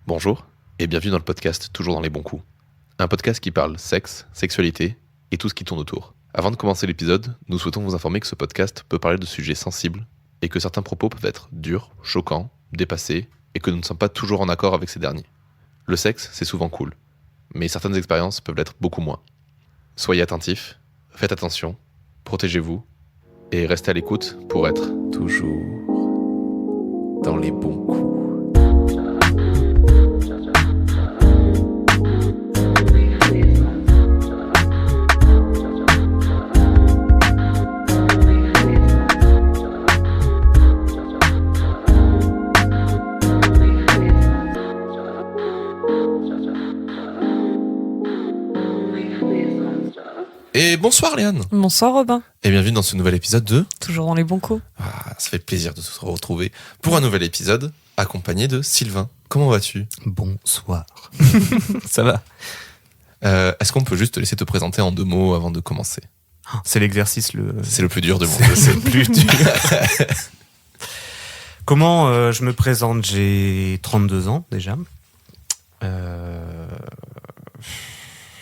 Bonjour et bienvenue dans le podcast Toujours dans les bons coups. Un podcast qui parle sexe, sexualité et tout ce qui tourne autour. Avant de commencer l'épisode, nous souhaitons vous informer que ce podcast peut parler de sujets sensibles et que certains propos peuvent être durs, choquants, dépassés et que nous ne sommes pas toujours en accord avec ces derniers. Le sexe, c'est souvent cool, mais certaines expériences peuvent l'être beaucoup moins. Soyez attentifs, faites attention, protégez-vous et restez à l'écoute pour être toujours dans les bons coups. Et bonsoir Léane. Bonsoir Robin. Et bienvenue dans ce nouvel épisode de... Toujours dans les bons coups. Ça fait plaisir de se retrouver pour un nouvel épisode accompagné de Sylvain. Comment vas-tu ? Bonsoir. Ça va. Est-ce qu'on peut juste te laisser te présenter en 2 mots avant de commencer ? C'est l'exercice C'est le plus dur de monde. C'est le plus dur. Comment je me présente ? J'ai 32 ans déjà.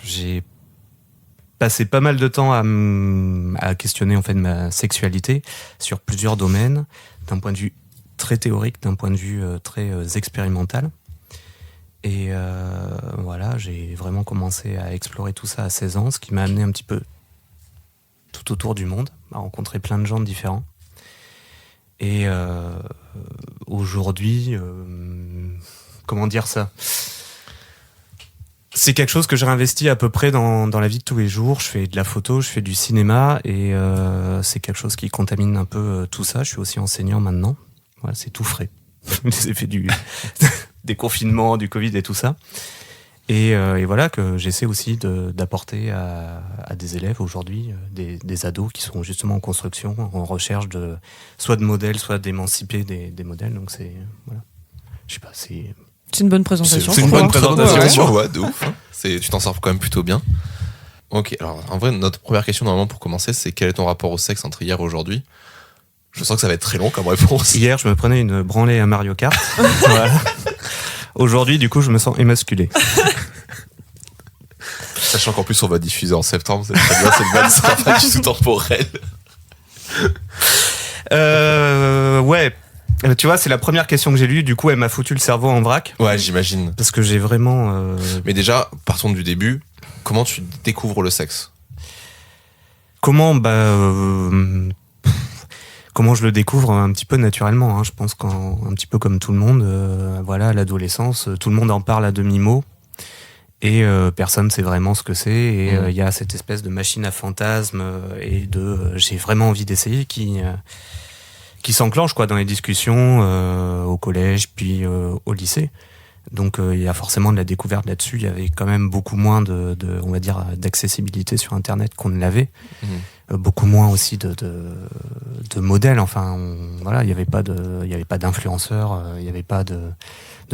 J'ai passé pas mal de temps à questionner en fait ma sexualité sur plusieurs domaines, d'un point de vue très théorique, d'un point de vue très expérimental. Et voilà, j'ai vraiment commencé à explorer tout ça à 16 ans, ce qui m'a amené un petit peu tout autour du monde, à rencontrer plein de gens différents. Et aujourd'hui, comment dire ça ? C'est quelque chose que j'ai investi à peu près dans la vie de tous les jours. Je fais de la photo, je fais du cinéma et c'est quelque chose qui contamine un peu tout ça. Je suis aussi enseignant maintenant. Voilà, c'est tout frais. Les effets des confinements, du Covid et tout ça. Et voilà que j'essaie aussi d'apporter à des élèves aujourd'hui, des ados qui sont justement en construction, en recherche soit de modèles, soit d'émanciper des modèles. Donc c'est voilà. Je sais pas, c'est une bonne présentation. C'est une bonne présentation. Ouais, de ouf. Hein. Tu t'en sors quand même plutôt bien. Ok, alors en vrai, notre première question normalement pour commencer, c'est quel est ton rapport au sexe entre hier et aujourd'hui ? Je sens que ça va être très long comme réponse. Hier, je me prenais une branlée à Mario Kart. Voilà. Aujourd'hui, du coup, je me sens émasculé. Sachant qu'en plus, on va diffuser en septembre, c'est très bien, cette vanne sera pas du tout temporelle. Ouais. Tu vois, c'est la première question que j'ai lue, du coup, elle m'a foutu le cerveau en vrac. Ouais, j'imagine. Parce que j'ai vraiment... Mais déjà, partons du début. Comment tu découvres le sexe ? Comment je le découvre un petit peu naturellement, hein. Je pense qu'un petit peu comme tout le monde, voilà, à l'adolescence, tout le monde en parle à demi-mot. Et personne sait vraiment ce que c'est. Et il y a cette espèce de machine à fantasmes et j'ai vraiment envie d'essayer qui s'enclenche quoi dans les discussions au collège puis au lycée. Donc il y a forcément de la découverte là-dessus. Il y avait quand même beaucoup moins de on va dire d'accessibilité sur Internet qu'on ne l'avait. Beaucoup moins aussi de modèles. Enfin voilà, il y avait pas d'influenceurs, il y avait pas de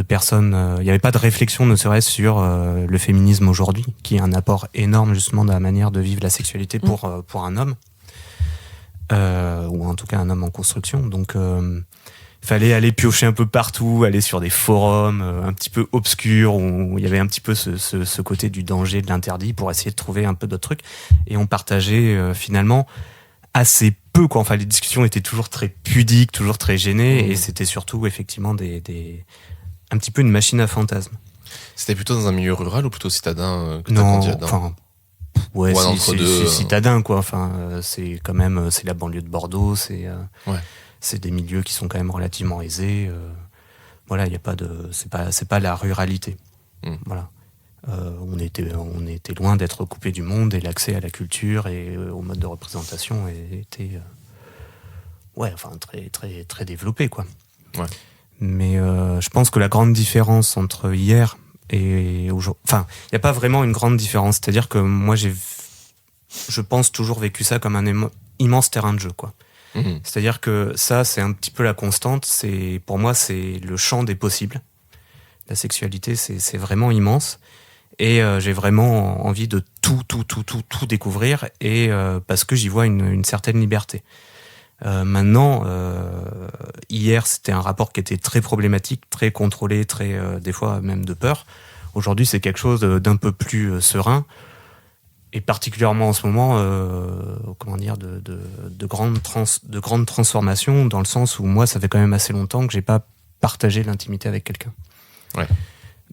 personnes, il y avait pas de réflexion ne serait-ce sur le féminisme aujourd'hui, qui est un apport énorme justement dans la manière de vivre la sexualité pour un homme. Ou en tout cas un homme en construction. Donc fallait aller piocher un peu partout, aller sur des forums un petit peu obscurs où il y avait un petit peu ce côté du danger, de l'interdit, pour essayer de trouver un peu d'autres trucs. Et on partageait finalement assez peu quoi. Enfin, les discussions étaient toujours très pudiques, toujours très gênées, et c'était surtout effectivement un petit peu une machine à fantasmes. C'était plutôt dans un milieu rural ou plutôt citadin que t'as grandi là-dedans ? Enfin, ouais, c'est citadin quoi. Enfin, c'est quand même c'est la banlieue de Bordeaux, c'est des milieux qui sont quand même relativement aisés. Voilà, il y a pas c'est pas la ruralité. Voilà. On était loin d'être coupé du monde, et l'accès à la culture et au mode de représentation était très très très développé quoi. Ouais. Mais je pense que la grande différence entre hier et aujourd'hui, enfin, il n'y a pas vraiment une grande différence. C'est-à-dire que moi, je pense toujours vécu ça comme un immense terrain de jeu, quoi. C'est-à-dire que ça, c'est un petit peu la constante. Pour moi, c'est le champ des possibles. La sexualité, c'est vraiment immense. Et j'ai vraiment envie de tout découvrir, et parce que j'y vois une certaine liberté. Maintenant, hier, c'était un rapport qui était très problématique, très contrôlé, très des fois même de peur. Aujourd'hui, c'est quelque chose d'un peu plus serein. Et particulièrement en ce moment, de grandes transformations, dans le sens où moi, ça fait quand même assez longtemps que j'ai pas partagé l'intimité avec quelqu'un. Ouais.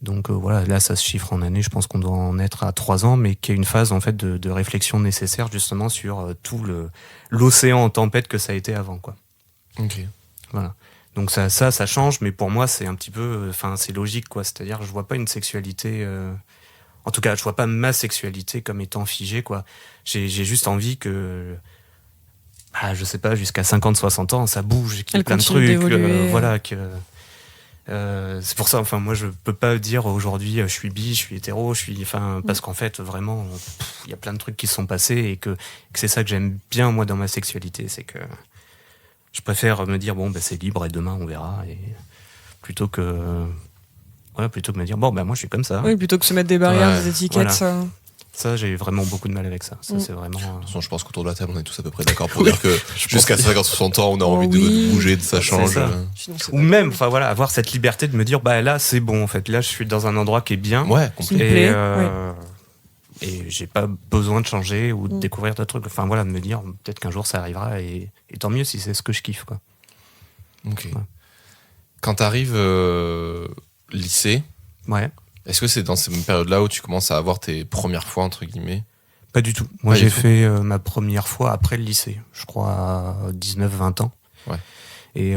Donc voilà, là, ça se chiffre en années. Je pense qu'on doit en être à 3 ans, mais qui est une phase en fait de réflexion nécessaire justement sur tout l'océan en tempête que ça a été avant, quoi. Ok. Voilà. Donc ça change, mais pour moi, c'est un petit peu, c'est logique, quoi. C'est-à-dire, je vois pas une sexualité. En tout cas, je vois pas ma sexualité comme étant figée, quoi. J'ai juste envie que, je sais pas, jusqu'à 50-60 ans, ça bouge, qu'il y ait Elle plein de continue trucs, d'évoluer. voilà, que. C'est pour ça, moi, je peux pas dire aujourd'hui, je suis bi, je suis hétéro, parce qu'en fait, vraiment, il y a plein de trucs qui se sont passés et que c'est ça que j'aime bien, moi, dans ma sexualité, c'est que je préfère me dire, bon, c'est libre et demain, on verra, et plutôt que me dire, bon, moi, je suis comme ça. Oui, plutôt que se mettre des barrières, Ouais, des étiquettes. voilà. Ça, j'ai vraiment beaucoup de mal avec ça. Ça, c'est vraiment. De toute façon, je pense qu'autour de la table, on est tous à peu près d'accord pour dire que jusqu'à 50-60 ans, on a envie oui. de bouger, de ça change. ça. Sinon, c'est Ou pas même, cool. avoir cette liberté de me dire, là, c'est bon, en fait. Là, je suis dans un endroit qui est bien. Ouais, Qui me complètement. plaît, Et j'ai pas besoin de changer ou de découvrir d'autres trucs. De me dire, peut-être qu'un jour ça arrivera et tant mieux si c'est ce que je kiffe, quoi. Ok. Ouais. Quand t'arrives lycée, Ouais. est-ce que c'est dans cette période-là où tu commences à avoir tes premières fois, entre guillemets? Pas du tout. Moi, Pas du j'ai tout. fait ma première fois après le lycée, je crois à 19-20 ans. Ouais. Et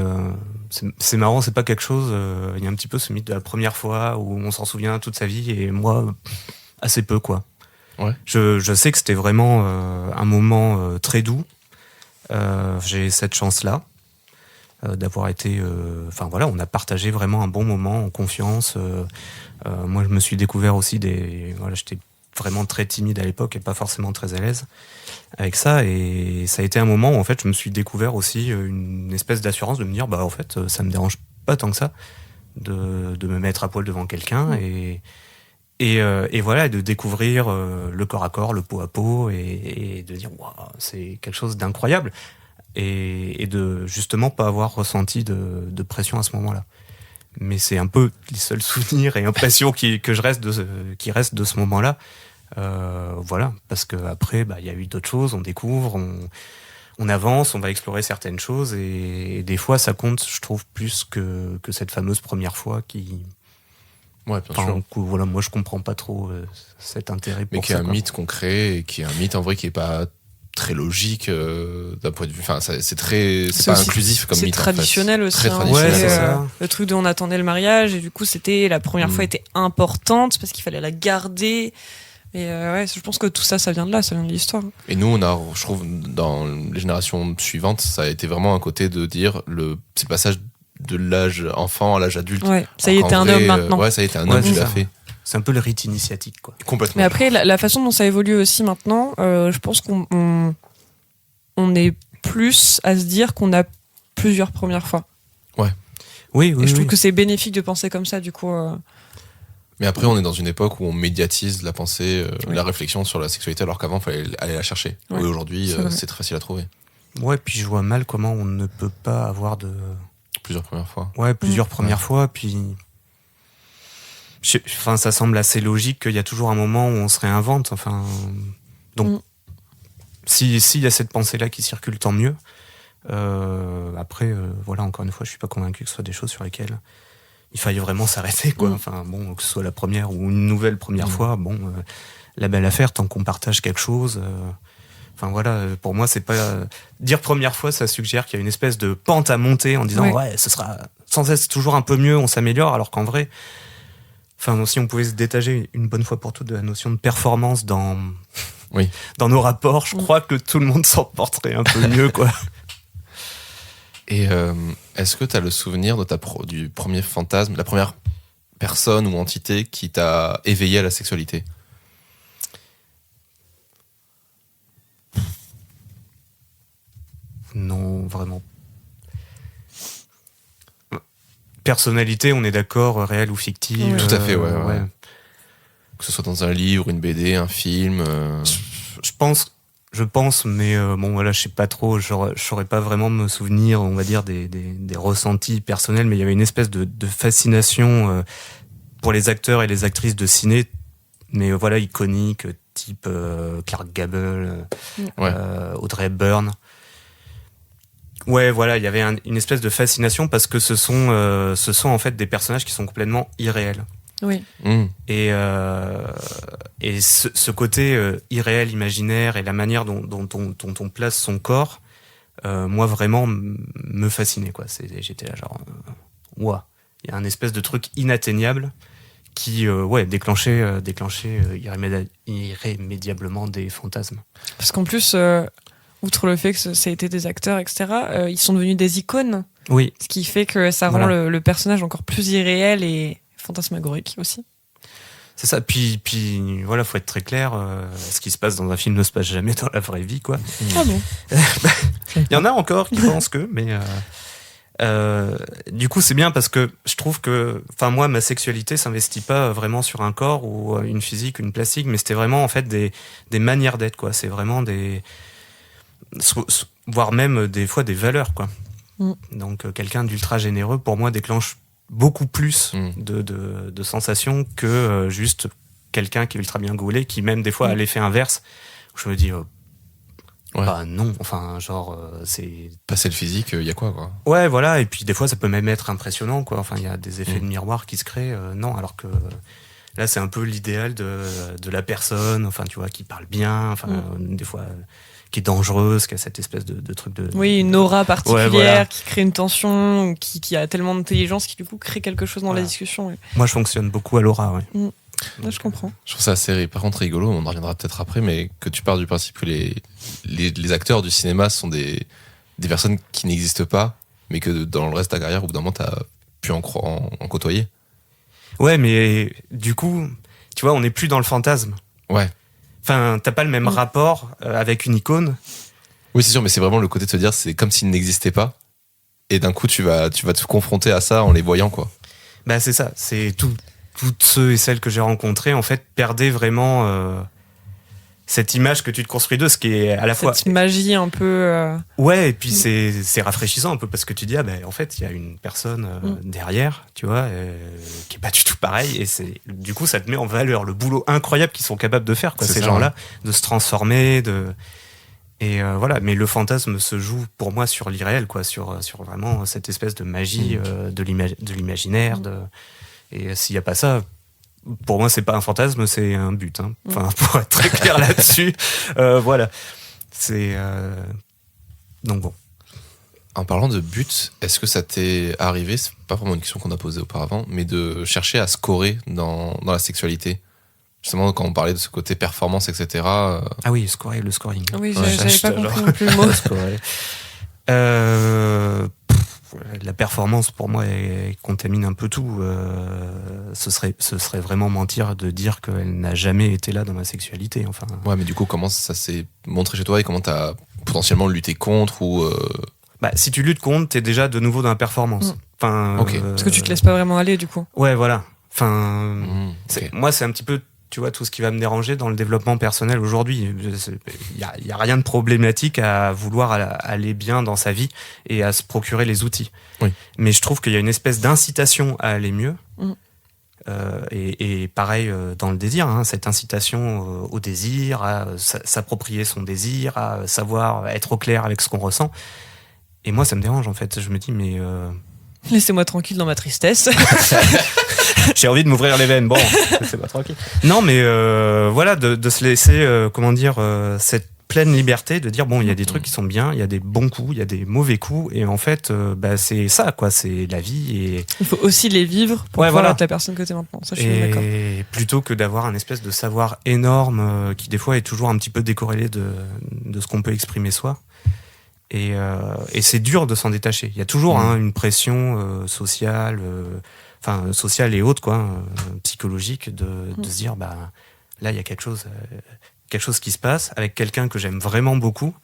c'est marrant, c'est pas quelque chose. Il y a un petit peu ce mythe de la première fois où on s'en souvient toute sa vie, et moi, assez peu, quoi. Ouais. Je sais que c'était vraiment un moment très doux. J'ai cette chance-là d'avoir été. On a partagé vraiment un bon moment en confiance. Moi, je me suis découvert aussi j'étais vraiment très timide à l'époque et pas forcément très à l'aise avec ça, et ça a été un moment où en fait je me suis découvert aussi une espèce d'assurance de me dire en fait ça me dérange pas tant que ça de me mettre à poil devant quelqu'un et voilà, et de découvrir le corps à corps, le peau à peau, et de dire waouh, c'est quelque chose d'incroyable, et de justement pas avoir ressenti de pression à ce moment-là. Mais c'est un peu les seuls souvenirs et impressions qui restent de ce moment-là. Voilà, parce que après, il y a eu d'autres choses, on découvre, on avance, on va explorer certaines choses, et des fois, ça compte, je trouve, plus que cette fameuse première fois qui. Ouais, bien sûr. Voilà, moi, je comprends pas trop cet intérêt pour Mais qui est ça. un Quoi. mythe qu'on crée et qui est un mythe en vrai qui est pas très logique d'un point de vue. Enfin, c'est pas aussi- inclusif comme c'est mythe. traditionnel en fait. aussi. Très hein. traditionnel. Ouais, c'est C'est, ça. le truc de on attendait le mariage et du coup c'était la première fois était importante parce qu'il fallait la garder. Et je pense que tout ça, ça vient de là, ça vient de l'histoire. Et nous, je trouve, dans les générations suivantes, ça a été vraiment un côté de dire c'est le passage de l'âge enfant à l'âge adulte. Ouais, ça y est, Alors t'es qu'en un vrai, homme maintenant. Ouais, ça y est, t'es un Ouais, homme, tu c'est l'as ça. fait. C'est un peu le rite initiatique, quoi. Complètement. Mais après, la façon dont ça évolue aussi maintenant, je pense qu'on est plus à se dire qu'on a plusieurs premières fois. Oui, Et je trouve que c'est bénéfique de penser comme ça, du coup. Mais après, on est dans une époque où on médiatise la pensée, Oui. la réflexion sur la sexualité, alors qu'avant, il fallait aller la chercher. Ouais, Et aujourd'hui, c'est vrai. c'est très facile à trouver. Ouais, puis je vois mal comment on ne peut pas avoir de. Plusieurs premières fois. Ouais, plusieurs premières fois, puis. Ça semble assez logique qu'il y a toujours un moment où on se réinvente. Donc, s'il y a cette pensée-là qui circule, tant mieux. Après, voilà, encore une fois, je suis pas convaincu que ce soit des choses sur lesquelles il faille vraiment s'arrêter, quoi. Que ce soit la première ou une nouvelle première fois, la belle affaire, tant qu'on partage quelque chose. Voilà, pour moi, c'est pas. Dire première fois, ça suggère qu'il y a une espèce de pente à monter en disant, ouais, ce sera sans cesse toujours un peu mieux, on s'améliore, alors qu'en vrai. Si on pouvait se détacher une bonne fois pour toutes de la notion de performance dans nos rapports, je crois que tout le monde s'en porterait un peu mieux, quoi. Et est-ce que tu as le souvenir du premier fantasme, la première personne ou entité qui t'a éveillé à la sexualité? Non, vraiment. Personnalité, on est d'accord, réelle ou fictive. Tout à fait, ouais. Que ce soit dans un livre, une BD, un film. Je pense Je pense, mais bon voilà, je sais pas trop, je saurais pas vraiment me souvenir, on va dire, des ressentis personnels, mais il y avait une espèce de fascination pour les acteurs et les actrices de ciné, mais voilà, iconiques, type Clark Gable, Audrey Hepburn. Ouais, voilà, il y avait une espèce de fascination parce que ce sont en fait des personnages qui sont complètement irréels. Oui. Et ce côté irréel, imaginaire et la manière dont on place son corps, moi vraiment me fascinait quoi. J'étais là genre, ouah, il y a un espèce de truc inatteignable qui déclenchait irrémédiablement des fantasmes. Parce qu'en plus, outre le fait que ça a été des acteurs, etc., ils sont devenus des icônes. Oui. Ce qui fait que ça rend le personnage encore plus irréel et fantasmagorique aussi. C'est ça. Puis voilà, faut être très clair. Ce qui se passe dans un film ne se passe jamais dans la vraie vie, quoi. Ah bon. Il y en a encore qui pensent que, mais du coup, c'est bien parce que je trouve que, enfin, moi, ma sexualité s'investit pas vraiment sur un corps ou une physique, une plastique, mais c'était vraiment en fait des manières d'être, quoi. C'est vraiment voire même des fois des valeurs, quoi. Donc, quelqu'un d'ultra généreux, pour moi, déclenche beaucoup plus de sensations que juste quelqu'un qui est ultra bien gaulé, qui même des fois a l'effet inverse, où je me dis bah non, enfin genre c'est passer le physique, il y a quoi. Ouais, voilà, et puis des fois ça peut même être impressionnant, quoi. Enfin, il y a des effets de miroir qui se créent, non, alors que là c'est un peu l'idéal de la personne, enfin tu vois, qui parle bien, enfin des fois qui est dangereuse, qui a cette espèce de truc de... Oui, une aura particulière, voilà. Qui crée une tension, ou qui a tellement d'intelligence, qui du coup crée quelque chose dans la discussion. Ouais. Moi, je fonctionne beaucoup à l'aura, ouais. Là, je comprends. Je trouve ça assez, par contre, rigolo, on en reviendra peut-être après, mais que tu pars du principe que les acteurs du cinéma sont des personnes qui n'existent pas, mais que dans le reste de ta carrière, au bout d'un moment, t'as pu en côtoyer. Ouais, mais du coup, tu vois, on n'est plus dans le fantasme. Ouais. Enfin, t'as pas le même rapport avec une icône. Oui, c'est sûr, mais c'est vraiment le côté de se dire, c'est comme s'il n'existait pas. Et d'un coup, tu vas te confronter à ça en les voyant, quoi. Bah, c'est ça. C'est toutes ceux et celles que j'ai rencontrés, en fait, perdaient vraiment cette image que tu te construis d'eux, ce qui est à la fois... Cette magie un peu... Ouais, et puis c'est rafraîchissant un peu parce que tu dis, en fait, il y a une personne derrière, tu vois, qui est pas du tout pareil, et du coup, ça te met en valeur le boulot incroyable qu'ils sont capables de faire, quoi, ces gens-là, de se transformer, et voilà. Mais le fantasme se joue pour moi sur l'irréel, quoi, sur vraiment cette espèce de magie de l'imaginaire, et s'il y a pas ça, pour moi, c'est pas un fantasme, c'est un but. Hein. Enfin, pour être très clair là-dessus, voilà. C'est donc bon. En parlant de but, est-ce que ça t'est arrivé, c'est pas vraiment une question qu'on a posée auparavant, mais de chercher à scorer dans la sexualité? Justement, quand on parlait de ce côté performance, etc. Ah oui, le scoring. Oui, j'avais pas compris non plus le mot. La performance, pour moi, elle contamine un peu tout. Ce serait vraiment mentir de dire qu'elle n'a jamais été là dans ma sexualité. Enfin. Ouais, mais du coup, comment ça s'est montré chez toi et comment t'as potentiellement lutté contre ou si tu luttes contre, t'es déjà de nouveau dans la performance. Enfin, parce que tu te laisses pas vraiment aller, du coup. Ouais, voilà. Enfin, moi, c'est un petit peu, tu vois, tout ce qui va me déranger dans le développement personnel aujourd'hui. Il y a rien de problématique à vouloir aller bien dans sa vie et à se procurer les outils. Oui. Mais je trouve qu'il y a une espèce d'incitation à aller mieux. Et pareil dans le désir, hein, cette incitation au désir, à s'approprier son désir, à savoir être au clair avec ce qu'on ressent. Et moi, ça me dérange, en fait. Je me dis, mais... Laissez-moi tranquille dans ma tristesse. J'ai envie de m'ouvrir les veines. Bon, laissez-moi tranquille. Non, mais voilà, de se laisser, cette pleine liberté de dire, bon, il y a des trucs qui sont bien, il y a des bons coups, il y a des mauvais coups. Et en fait, c'est ça, quoi. C'est la vie. Et... il faut aussi les vivre pour pouvoir être la personne que t'es maintenant. Ça, je suis d'accord. Et plutôt que d'avoir un espèce de savoir énorme qui, des fois, est toujours un petit peu décorrélé de ce qu'on peut exprimer soi. Et c'est dur de s'en détacher. Il y a toujours une pression sociale, sociale et autre, quoi, psychologique, de se dire, là, il y a quelque chose qui se passe avec quelqu'un que j'aime vraiment beaucoup.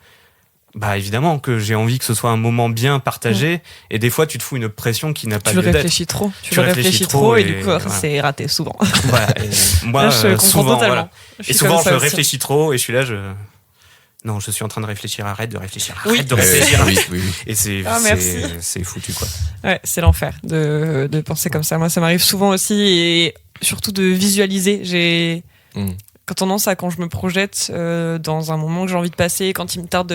Évidemment que j'ai envie que ce soit un moment bien partagé, et des fois, tu te fous une pression qui n'a pas lieu d'être. Tu réfléchis trop, et du coup, c'est raté souvent. Voilà, moi, là, je comprends souvent, totalement. Et souvent, je réfléchis trop, et je suis là, Non, je suis en train de réfléchir, arrête de réfléchir, Oui. arrête de réfléchir. Oui. Et Merci. c'est foutu, quoi. Ouais, c'est l'enfer de penser comme ça. Moi, ça m'arrive souvent aussi, et surtout de visualiser. J'ai tendance à, quand je me projette dans un moment que j'ai envie de passer, quand il me tarde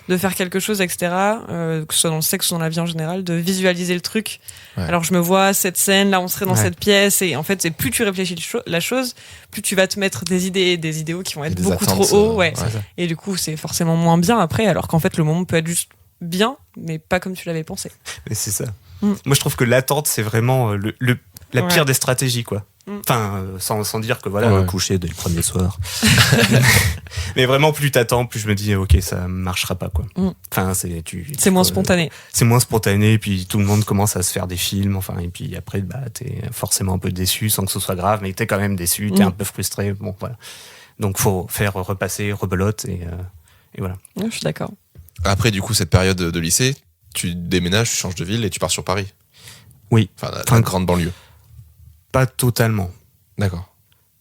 de faire quelque chose, etc., que ce soit dans le sexe ou dans la vie en général, de visualiser le truc. Ouais. Alors je me vois cette scène, là on serait dans Ouais. cette pièce, et en fait, c'est plus tu réfléchis la chose, plus tu vas te mettre des idéaux qui vont être Des beaucoup attentes, trop hauts. Ouais. C'est ça. Et du coup, c'est forcément moins bien après, alors qu'en fait, le moment peut être juste bien, mais pas comme tu l'avais pensé. Mais c'est ça. Mm. Moi, je trouve que l'attente, c'est vraiment la Ouais. pire des stratégies, quoi. Mm. Enfin, sans dire que voilà, Ouais. coucher dès le premier soir. Mais vraiment, plus t'attends, plus je me dis, ok, ça marchera pas, quoi. Mm. Enfin, C'est moins spontané. C'est moins spontané, puis tout le monde commence à se faire des films, enfin, et puis après, bah, t'es forcément un peu déçu, sans que ce soit grave, mais t'es quand même déçu, t'es Mm. un peu frustré, bon, voilà. Donc, faut faire repasser, rebelote, et voilà. Ouais, je suis d'accord. Après, du coup, cette période de lycée, tu déménages, tu changes de ville et tu pars sur Paris. Oui. Enfin, la Enfin, grande banlieue. Pas totalement. D'accord.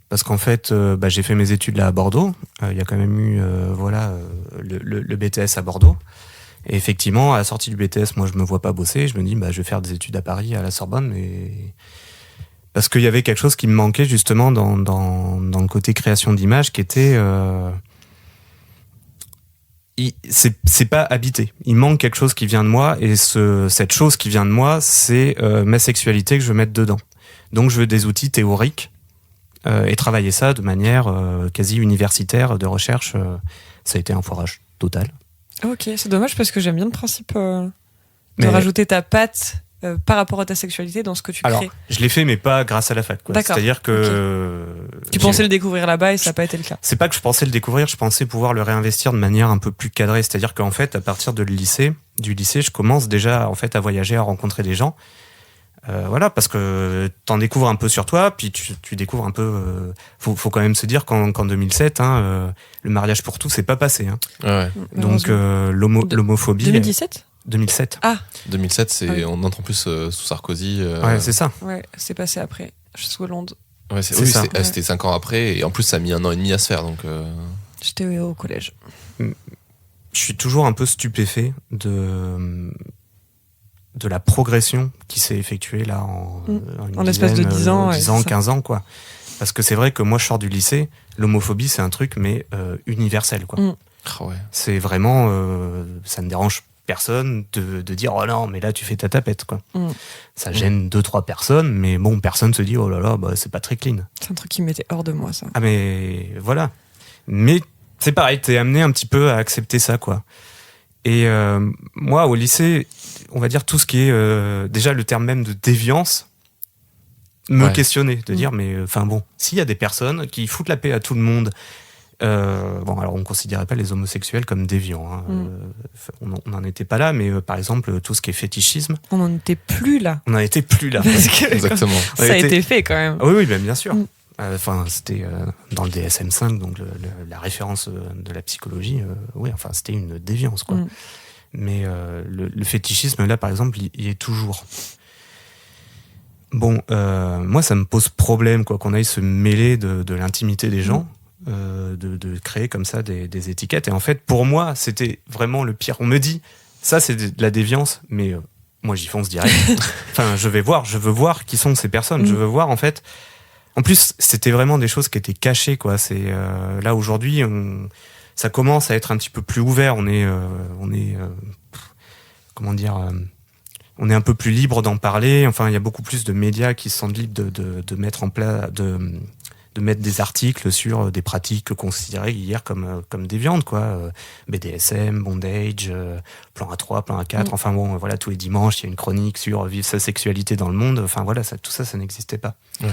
Parce qu'en fait, j'ai fait mes études là à Bordeaux. Il y a quand même eu le BTS à Bordeaux. Et effectivement, à la sortie du BTS, moi, je me vois pas bosser. Je me dis, je vais faire des études à Paris, à la Sorbonne. Mais... Parce qu'il y avait quelque chose qui me manquait justement dans le côté création d'images, qui était... c'est pas habité. Il manque quelque chose qui vient de moi. Et cette chose qui vient de moi, c'est ma sexualité que je veux mettre dedans. Donc, je veux des outils théoriques et travailler ça de manière quasi universitaire de recherche. Ça a été un foirage total. Ok, c'est dommage parce que j'aime bien le principe de Mais- rajouter ta patte par rapport à ta sexualité dans ce que tu Alors, crées. je l'ai fait, mais pas grâce à la fac, quoi. D'accord, C'est-à-dire que... Tu pensais le découvrir là-bas et ça n'a pas été le cas. C'est pas que je pensais le découvrir, je pensais pouvoir le réinvestir de manière un peu plus cadrée. C'est-à-dire qu'en fait, à partir du lycée, je commence déjà en fait à voyager, à rencontrer des gens. Voilà, parce que t'en découvres un peu sur toi, puis tu découvres un peu. Faut quand même se dire qu'en 2007, le mariage pour tous, c'est pas passé. Hein. Ouais. Donc l'homophobie. 2017 2007. 2007, c'est, Ah oui. on entre en plus sous Sarkozy. Ouais, c'est ça. Ouais, c'est passé après. Sous Hollande. Ouais, c'est oui, ça. c'était 5 ans après, et en plus, ça a mis 1 an et demi à se faire. Donc, J'étais au collège. Je suis toujours un peu stupéfait de la progression qui s'est effectuée là En l'espace de 10 ans, ouais, 10 ans, c'est ça. 15 ans, quoi. Parce que c'est vrai que moi, je sors du lycée, l'homophobie, c'est un truc, mais universel, quoi. ouais. C'est vraiment... ça ne dérange personne de dire « Oh non, mais là, tu fais ta tapette, quoi. Ça gêne 2-3 personnes, mais bon, personne se dit « Oh là là, c'est pas très clean. » C'est un truc qui me mettait hors de moi, ça. Ah mais voilà. Mais c'est pareil, t'es amené un petit peu à accepter ça, quoi. Et moi, au lycée, on va dire tout ce qui est déjà le terme même de déviance me Ouais. questionnait, de dire mais enfin bon, s'il y a des personnes qui foutent la paix à tout le monde, bon alors on considérait pas les homosexuels comme déviants, hein, on n'en était pas là, mais par exemple tout ce qui est fétichisme, On n'en était plus là. on n'en était plus là. Parce que Exactement. ça a On était- été fait quand même. Ah oui, oui, ben, bien sûr. Mm. Enfin, c'était dans le DSM-5, donc la référence de la psychologie. Oui, enfin, c'était une déviance, quoi. Mm. Mais le fétichisme, là, par exemple, il y est toujours. Bon, moi, ça me pose problème, quoi, qu'on aille se mêler de l'intimité des gens, de créer comme ça des étiquettes. Et en fait, pour moi, c'était vraiment le pire. On me dit, ça, c'est de la déviance, mais moi, j'y fonce direct. Enfin, je veux voir qui sont ces personnes. Je veux voir, en fait. En plus, c'était vraiment des choses qui étaient cachées, quoi. C'est là aujourd'hui, ça commence à être un petit peu plus ouvert. On est comment dire, on est un peu plus libre d'en parler. Enfin, il y a beaucoup plus de médias qui se sentent libres de mettre en place, de mettre des articles sur des pratiques considérées hier comme déviantes, quoi. BDSM, bondage, plan A3, plan A4. Enfin bon, voilà, tous les dimanches, il y a une chronique sur vivre sa sexualité dans le monde. Enfin voilà, tout ça, ça n'existait pas. Ouais.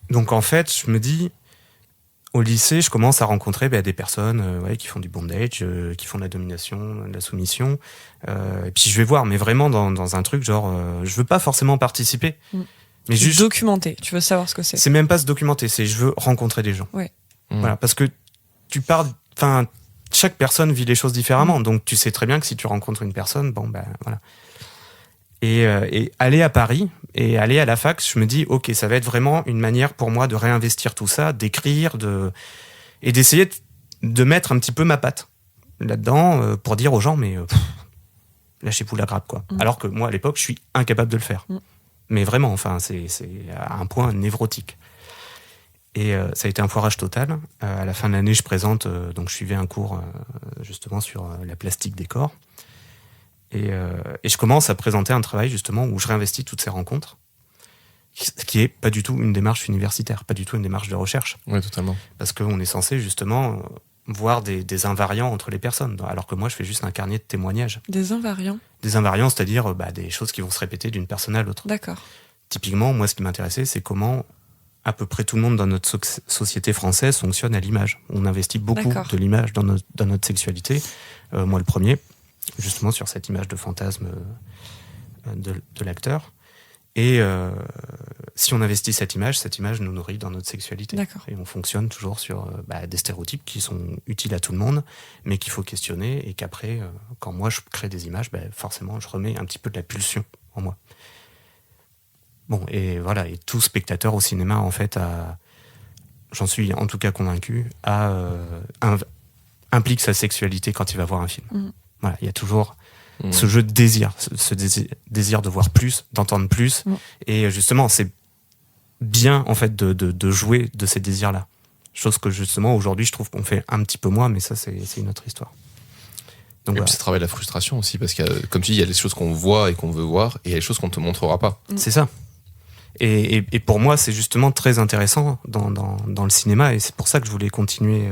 Donc en fait, je me dis, au lycée, je commence à rencontrer des personnes qui font du bondage, qui font de la domination, de la soumission. Et puis je vais voir, mais vraiment dans un truc genre, je veux pas forcément participer, mais Tu juste, documenter, tu veux savoir ce que c'est. c'est même pas se documenter, c'est je veux rencontrer des gens. Ouais. Voilà, parce que tu pars, enfin, chaque personne vit les choses différemment, donc tu sais très bien que si tu rencontres une personne, bon ben voilà. Et aller à Paris et aller à la fac, je me dis, ok, ça va être vraiment une manière pour moi de réinvestir tout ça, d'écrire, et d'essayer de mettre un petit peu ma patte là-dedans pour dire aux gens, mais lâchez-vous la grappe, quoi. Alors que moi, à l'époque, je suis incapable de le faire. Mais vraiment, enfin, c'est à un point névrotique. Et ça a été un foirage total. À la fin de l'année, je présente, donc je suivais un cours justement sur la plastique décor. Et je commence à présenter un travail justement où je réinvestis toutes ces rencontres, ce qui est pas du tout une démarche universitaire, pas du tout une démarche de recherche. Oui, totalement. Parce qu'on est censé justement voir des invariants entre les personnes, alors que moi je fais juste un carnet de témoignages. Des invariants ? Des invariants, c'est-à-dire des choses qui vont se répéter d'une personne à l'autre. D'accord. Typiquement, moi ce qui m'intéressait, c'est comment à peu près tout le monde dans notre société française fonctionne à l'image. On investit beaucoup de l'image dans notre sexualité. Moi le premier, justement sur cette image de fantasme de l'acteur. Et si on investit cette image nous nourrit dans notre sexualité. D'accord. Et on fonctionne toujours sur des stéréotypes qui sont utiles à tout le monde, mais qu'il faut questionner, et qu'après, quand moi je crée des images, forcément je remets un petit peu de la pulsion en moi. Bon, et voilà, et tout spectateur au cinéma, en fait, j'en suis en tout cas convaincu, implique sa sexualité quand il va voir un film. Voilà, il y a toujours ce jeu de désir, ce désir de voir plus, d'entendre plus. Et justement, c'est bien en fait de jouer de ces désirs-là. Chose que justement, aujourd'hui, je trouve qu'on fait un petit peu moins, mais ça, c'est une autre histoire. Donc, et puis ça travaille la frustration aussi, parce que comme tu dis, il y a les choses qu'on voit et qu'on veut voir, et il y a les choses qu'on ne te montrera pas. C'est ça. Et pour moi, c'est justement très intéressant dans le cinéma, et c'est pour ça que je voulais continuer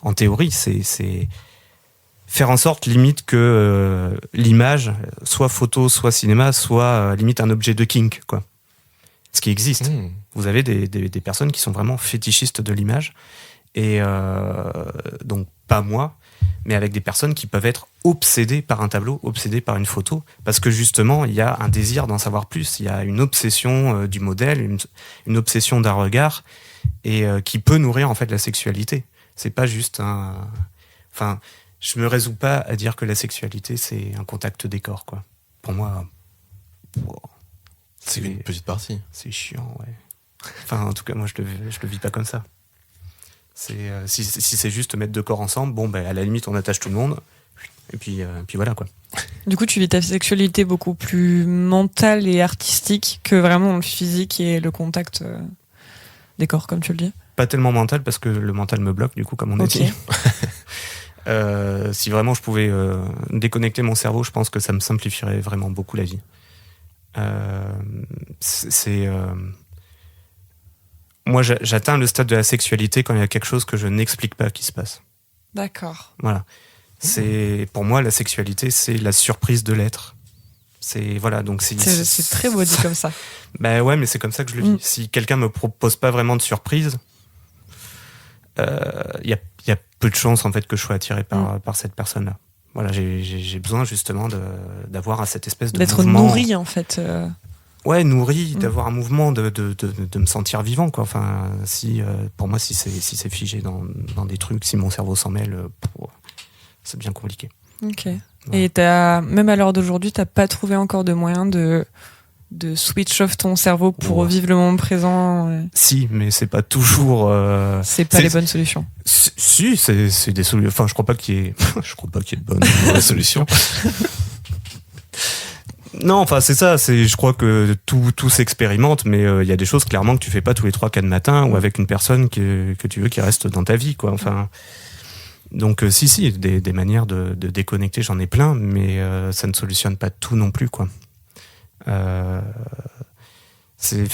en théorie. C'est faire en sorte, limite, que l'image, soit photo, soit cinéma, soit limite un objet de kink, quoi. Ce qui existe. Vous avez des personnes qui sont vraiment fétichistes de l'image, et donc pas moi, mais avec des personnes qui peuvent être obsédées par un tableau, obsédées par une photo, parce que justement, il y a un désir d'en savoir plus, il y a une obsession du modèle, une obsession d'un regard, et qui peut nourrir en fait la sexualité. C'est pas juste un... Enfin, je me résous pas à dire que la sexualité, c'est un contact décor, quoi. Pour moi, c'est une petite partie. C'est chiant, ouais. Enfin, en tout cas, moi, je le vis pas comme ça. Si c'est juste mettre deux corps ensemble, bon, à la limite, on attache tout le monde, et puis voilà, quoi. Du coup, tu vis ta sexualité beaucoup plus mentale et artistique que vraiment le physique et le contact des corps, comme tu le dis. Pas tellement mental, parce que le mental me bloque, du coup, comme on a dit. Si vraiment je pouvais déconnecter mon cerveau, je pense que ça me simplifierait vraiment beaucoup la vie. Moi, j'atteins le stade de la sexualité quand il y a quelque chose que je n'explique pas qui se passe. D'accord. Voilà. Pour moi, la sexualité, c'est la surprise de l'être. Voilà, donc c'est très beau dit comme ça. Ouais, mais c'est comme ça que je le vis. Si quelqu'un me propose pas vraiment de surprise, il y a peu de chances en fait que je sois attiré par cette personne-là. Voilà, j'ai besoin justement d'avoir cette espèce de d'être mouvement. nourri en fait. Ouais, nourri, d'avoir un mouvement, de me sentir vivant, quoi. Enfin, pour moi, si c'est figé dans des trucs, si mon cerveau s'en mêle, c'est bien compliqué. Ok. Ouais. Et même à l'heure d'aujourd'hui, t'as pas trouvé encore de moyen de switch off ton cerveau pour vivre le moment présent. Si, mais c'est pas toujours. C'est pas les bonnes solutions. Si, c'est des solutions. Enfin, je crois pas qu'il y ait de bonnes solutions. Non, enfin c'est ça. Je crois que tout s'expérimente, mais il y a des choses clairement que tu fais pas tous les 3-4 matins ou avec une personne que tu veux qui reste dans ta vie, quoi. Enfin, donc si, des manières de déconnecter, j'en ai plein, mais ça ne solutionne pas tout non plus, quoi. C'est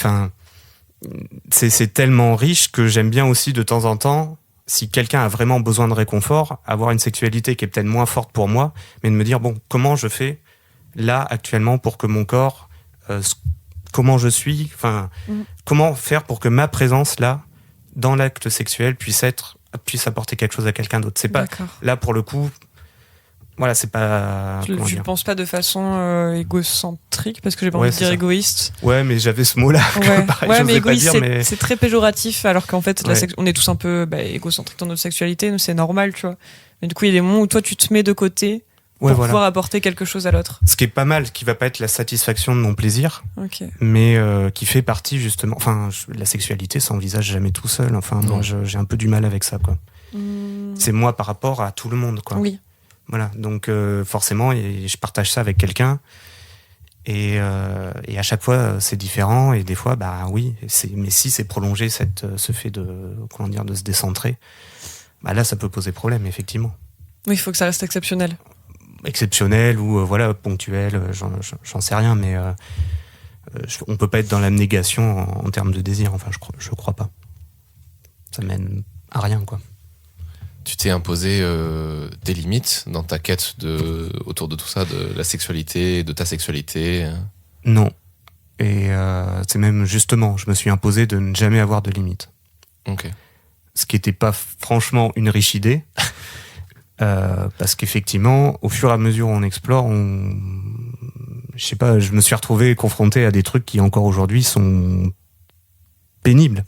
tellement riche que j'aime bien aussi de temps en temps, si quelqu'un a vraiment besoin de réconfort, avoir une sexualité qui est peut-être moins forte pour moi, mais de me dire, bon, comment je fais là actuellement pour que mon corps, comment je suis, comment faire pour que ma présence là, dans l'acte sexuel, puisse apporter quelque chose à quelqu'un d'autre. C'est pas, là pour le coup, voilà, c'est pas... Je pense pas de façon égocentrique, parce que j'ai pas envie de dire égoïste. Ouais, mais j'avais ce mot-là. Ouais, mais égoïste, c'est très péjoratif, alors qu'en fait, on est tous un peu égocentriques dans notre sexualité, nous c'est normal, tu vois. Mais du coup, il y a des moments où toi, tu te mets de côté pour pouvoir apporter quelque chose à l'autre. Ce qui est pas mal, qui va pas être la satisfaction de mon plaisir, mais qui fait partie justement... Enfin, la sexualité s'envisage jamais tout seul. Enfin, moi, j'ai un peu du mal avec ça, quoi. C'est moi par rapport à tout le monde, quoi. Oui. Voilà, donc forcément, je partage ça avec quelqu'un, et à chaque fois c'est différent, et des fois, bah oui, mais si c'est prolongé ce fait de se décentrer, bah là ça peut poser problème, effectivement. Oui, il faut que ça reste exceptionnel. Exceptionnel ou voilà ponctuel, j'en sais rien, mais on peut pas être dans l'abnégation en termes de désir. Enfin, je crois pas. Ça mène à rien, quoi. Tu t'es imposé des limites dans ta quête autour de tout ça, de la sexualité, de ta sexualité? Non. Et c'est même justement, je me suis imposé de ne jamais avoir de limites. Ok. Ce qui n'était pas franchement une riche idée. Parce qu'effectivement, au fur et à mesure où on explore, je sais pas, je me suis retrouvé confronté à des trucs qui encore aujourd'hui sont pénibles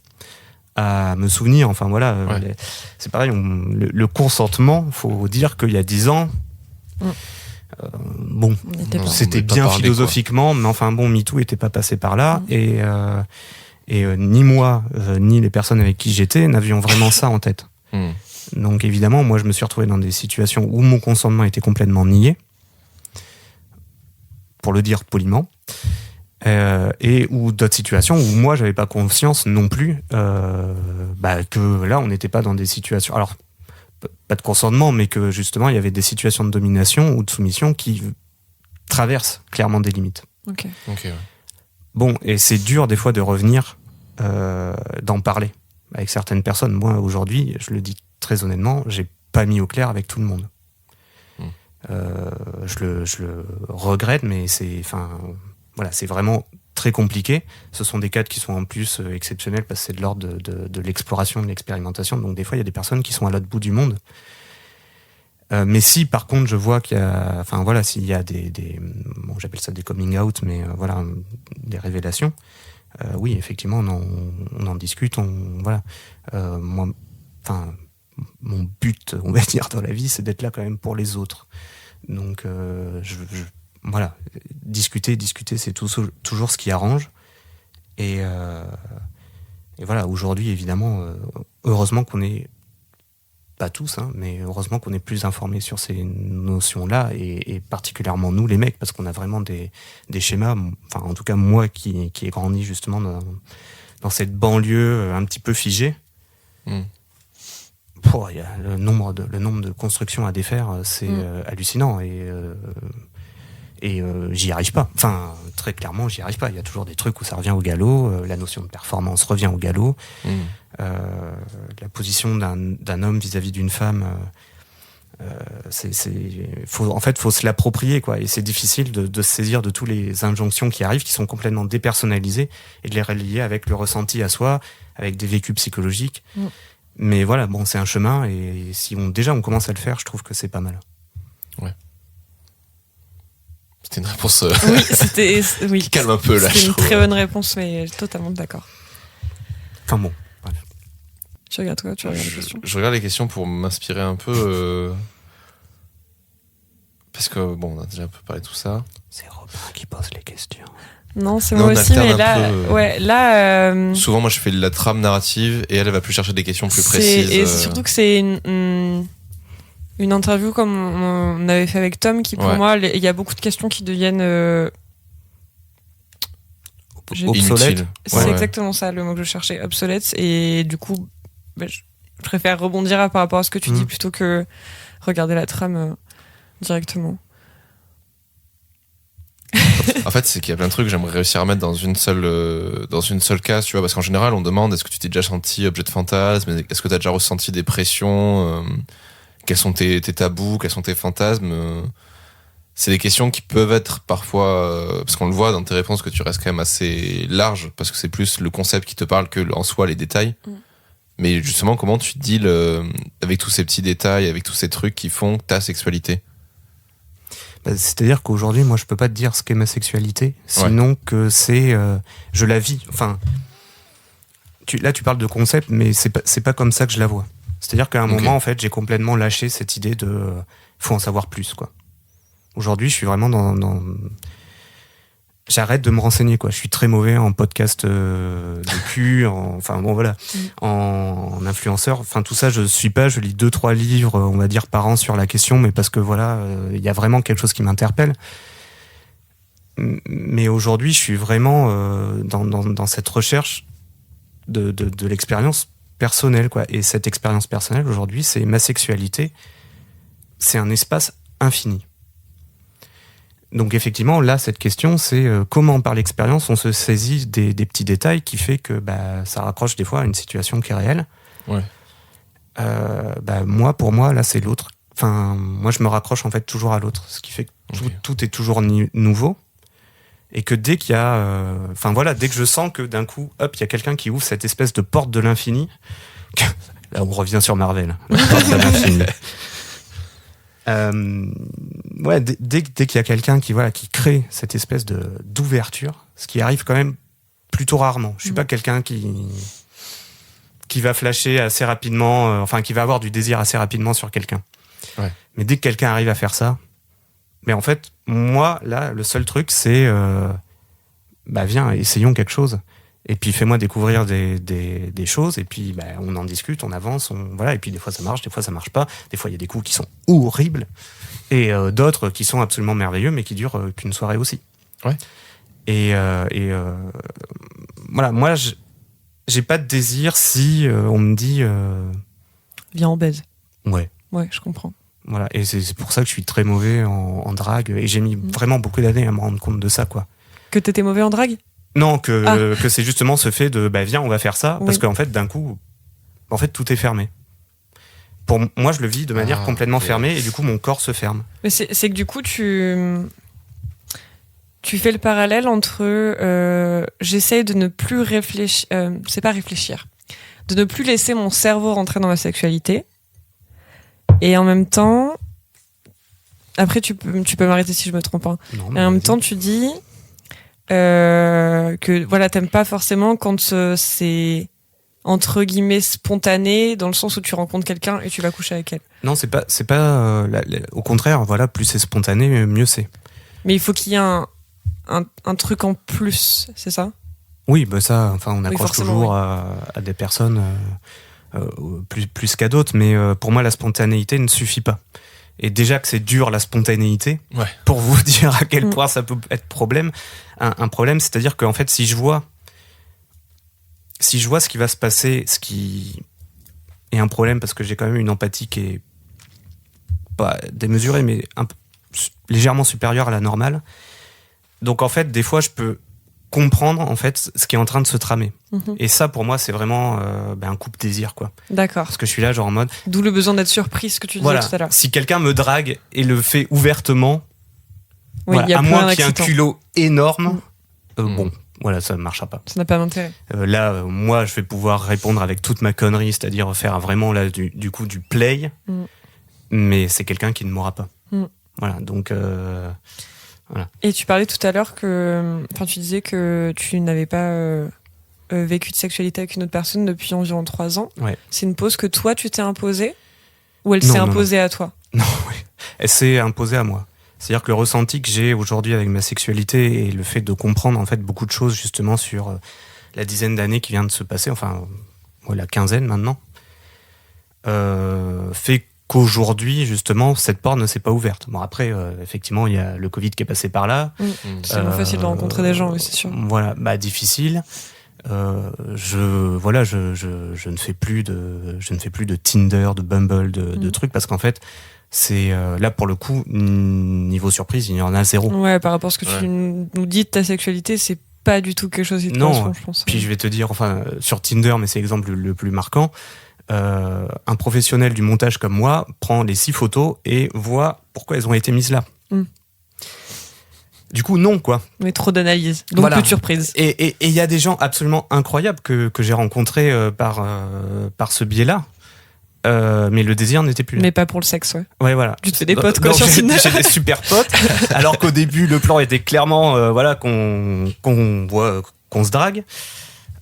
à me souvenir. Enfin voilà, ouais. C'est pareil, le consentement, faut dire qu'il y a 10 ans, bon, c'était bien parlé, philosophiquement, quoi. Mais enfin bon, MeToo était pas passé par là, et ni moi, ni les personnes avec qui j'étais n'avions vraiment ça en tête. Donc évidemment, moi je me suis retrouvé dans des situations où mon consentement était complètement nié, pour le dire poliment, et ou d'autres situations où moi j'avais pas conscience non plus que là on n'était pas dans des situations, alors pas de consentement, mais que justement il y avait des situations de domination ou de soumission qui traversent clairement des limites. Ok, ouais. Bon, et c'est dur des fois de revenir, d'en parler avec certaines personnes. Moi aujourd'hui, je le dis très honnêtement, j'ai pas mis au clair avec tout le monde. Je le regrette, mais c'est vraiment très compliqué. Ce sont des cadres qui sont en plus exceptionnels parce que c'est de l'ordre de l'exploration, de l'expérimentation. Donc des fois, il y a des personnes qui sont à l'autre bout du monde. Mais si, par contre, je vois qu'il y a, s'il y a bon, j'appelle ça des coming out, mais des révélations. Oui, effectivement, on en discute. Moi, mon but, on va dire, dans la vie, c'est d'être là quand même pour les autres. Donc, discuter, c'est toujours ce qui arrange. Et voilà, aujourd'hui, évidemment, heureusement qu'on est, pas tous, mais heureusement qu'on est plus informés sur ces notions-là, et particulièrement nous, les mecs, parce qu'on a vraiment des schémas, enfin, en tout cas, moi qui ai grandi justement dans cette banlieue un petit peu figée. Il y a le nombre de constructions à défaire, c'est hallucinant, et j'y arrive pas. Enfin, très clairement, j'y arrive pas. Il y a toujours des trucs où ça revient au galop, la notion de performance revient au galop, la position d'un homme vis-à-vis d'une femme, faut se l'approprier, quoi. Et c'est difficile de se saisir de toutes les injonctions qui arrivent, qui sont complètement dépersonnalisées, et de les relier avec le ressenti à soi, avec des vécus psychologiques. Mais voilà, bon, c'est un chemin, et si on commence à le faire, je trouve que c'est pas mal. Ouais. C'était une réponse oui, qui calme un peu, là. C'était une très bonne réponse, mais totalement d'accord. Enfin bon, bref. Tu regardes quoi? Tu regardes les questions? Je regarde les questions pour m'inspirer un peu. Parce que, bon, on a déjà un peu parlé de tout ça. C'est Robin qui pose les questions. Non, c'est moi aussi, mais là, souvent, moi, je fais la trame narrative et elle va plus chercher des questions plus précises. Et c'est surtout que c'est une interview comme on avait fait avec Tom, qui pour moi, il y a beaucoup de questions qui deviennent obsolètes. C'est exactement ça le mot que je cherchais, obsolète. Et du coup, je préfère rebondir par rapport à ce que tu dis plutôt que regarder la trame directement. En fait, c'est qu'il y a plein de trucs que j'aimerais réussir à mettre dans une seule case, tu vois, parce qu'en général, on demande est-ce que tu t'es déjà senti objet de fantasme, est-ce que tu as déjà ressenti des pressions, quels sont tes tabous, quels sont tes fantasmes. C'est des questions qui peuvent être parfois, parce qu'on le voit dans tes réponses, que tu restes quand même assez large, parce que c'est plus le concept qui te parle que en soi les détails. Mais justement, comment tu deals avec tous ces petits détails, avec tous ces trucs qui font ta sexualité? C'est-à-dire qu'aujourd'hui, moi, je peux pas te dire ce qu'est ma sexualité, sinon que c'est, je la vis. Enfin, là, tu parles de concept, mais c'est pas comme ça que je la vois. C'est-à-dire qu'à un moment, en fait, j'ai complètement lâché cette idée faut en savoir plus, quoi. Aujourd'hui, je suis vraiment j'arrête de me renseigner, quoi. Je suis très mauvais en podcast de cul, en influenceur. Enfin, tout ça, je suis pas. Je lis 2-3 livres, on va dire, par an sur la question, mais parce que voilà, il y a vraiment quelque chose qui m'interpelle. Mais aujourd'hui, je suis vraiment dans cette recherche de l'expérience personnelle, quoi. Et cette expérience personnelle, aujourd'hui, c'est ma sexualité. C'est un espace infini. Donc effectivement, là, cette question, c'est comment, par l'expérience, on se saisit des petits détails qui fait que ça raccroche des fois à une situation qui est réelle. Ouais. Pour moi, là, c'est l'autre. Enfin, moi, je me raccroche en fait toujours à l'autre, ce qui fait que tout est toujours nouveau. Et que dès qu'il y a... dès que je sens que d'un coup, hop, il y a quelqu'un qui ouvre cette espèce de porte de l'infini. Là, on revient sur Marvel. La porte de l'infini. Dès qu'il y a quelqu'un qui crée cette espèce d'ouverture, ce qui arrive quand même plutôt rarement. Je suis pas quelqu'un qui va flasher assez rapidement, qui va avoir du désir assez rapidement sur quelqu'un. Ouais. Mais dès que quelqu'un arrive à faire ça, mais en fait, moi, là, le seul truc, c'est viens, essayons quelque chose. Et puis fais-moi découvrir des choses, et puis on en discute, on avance, et puis des fois ça marche, des fois ça marche pas, des fois il y a des coups qui sont horribles, et d'autres qui sont absolument merveilleux, mais qui durent qu'une soirée aussi. Ouais. Et moi j'ai pas de désir si on me dit viens on baise. Ouais, je comprends. Voilà, et c'est pour ça que je suis très mauvais en drague, et j'ai mis vraiment beaucoup d'années à me rendre compte de ça, quoi. Que t'étais mauvais en drague? Non, que c'est justement ce fait de viens, on va faire ça, parce qu'en fait, d'un coup, tout est fermé. Pour moi, je le vis de manière complètement fermée, et du coup, mon corps se ferme. Mais c'est que du coup, tu fais le parallèle entre j'essaye de ne plus réfléchir, c'est pas réfléchir, de ne plus laisser mon cerveau rentrer dans ma sexualité, et en même temps, après tu peux m'arrêter si je me trompe, hein. Non, et en même temps, tu dis que voilà, t'aimes pas forcément quand c'est entre guillemets spontané, dans le sens où tu rencontres quelqu'un et tu vas coucher avec elle. Non, c'est pas au contraire, plus c'est spontané, mieux c'est. Mais il faut qu'il y ait un truc en plus, c'est ça? Oui, ça, on accroche toujours oui. à des personnes plus qu'à d'autres, mais pour moi la spontanéité ne suffit pas. Et déjà que c'est dur la spontanéité, pour vous dire à quel point ça peut être un problème, c'est-à-dire qu'en fait si je vois ce qui va se passer, ce qui est un problème, parce que j'ai quand même une empathie qui est pas démesurée, mais légèrement supérieure à la normale. Donc en fait, des fois, je peux comprendre en fait ce qui est en train de se tramer. Et ça, pour moi, c'est vraiment un coupe-désir, quoi. D'accord. Parce que je suis là, genre en mode... D'où le besoin d'être surpris, ce que tu disais tout à l'heure. Si quelqu'un me drague et le fait ouvertement, à moins qu'il y ait un culot énorme, ça ne marchera pas. Ça n'a pas d'intérêt. Moi, je vais pouvoir répondre avec toute ma connerie, c'est-à-dire faire vraiment là, du coup du play, mais c'est quelqu'un qui ne m'aura pas. Voilà, donc... Voilà. Et tu parlais tout à l'heure tu disais que tu n'avais pas vécu de sexualité avec une autre personne depuis environ 3 ans. Ouais. C'est une pause que toi, tu t'es imposée? Ou elle s'est imposée à toi? Non, elle s'est imposée à moi. C'est-à-dire que le ressenti que j'ai aujourd'hui avec ma sexualité et le fait de comprendre en fait beaucoup de choses justement sur la dizaine d'années qui vient de se passer, la quinzaine maintenant, fait qu'aujourd'hui, justement, cette porte ne s'est pas ouverte. Bon, après, effectivement, il y a le Covid qui est passé par là. C'est moins facile de rencontrer des gens, oui, c'est sûr. Voilà, difficile. Je ne fais plus de Tinder, de Bumble, de trucs, parce qu'en fait, c'est là pour le coup, niveau surprise, il y en a 0. Ouais, par rapport à ce que tu nous dis de ta sexualité, c'est pas du tout quelque chose qui te correspond, je pense. Puis je vais te dire, sur Tinder, mais c'est l'exemple le plus marquant. Un professionnel du montage comme moi prend les 6 photos et voit pourquoi elles ont été mises là. Du coup, non, quoi. Mais trop d'analyse, donc plus de surprise. Et il y a des gens absolument incroyables que j'ai rencontrés par ce biais-là. Mais le désir n'était plus là. Mais pas pour le sexe, ouais. Ouais, voilà. Tu te fais des potes, quoi, sur Tinder. J'ai des super potes, alors qu'au début, le plan était clairement qu'on se drague.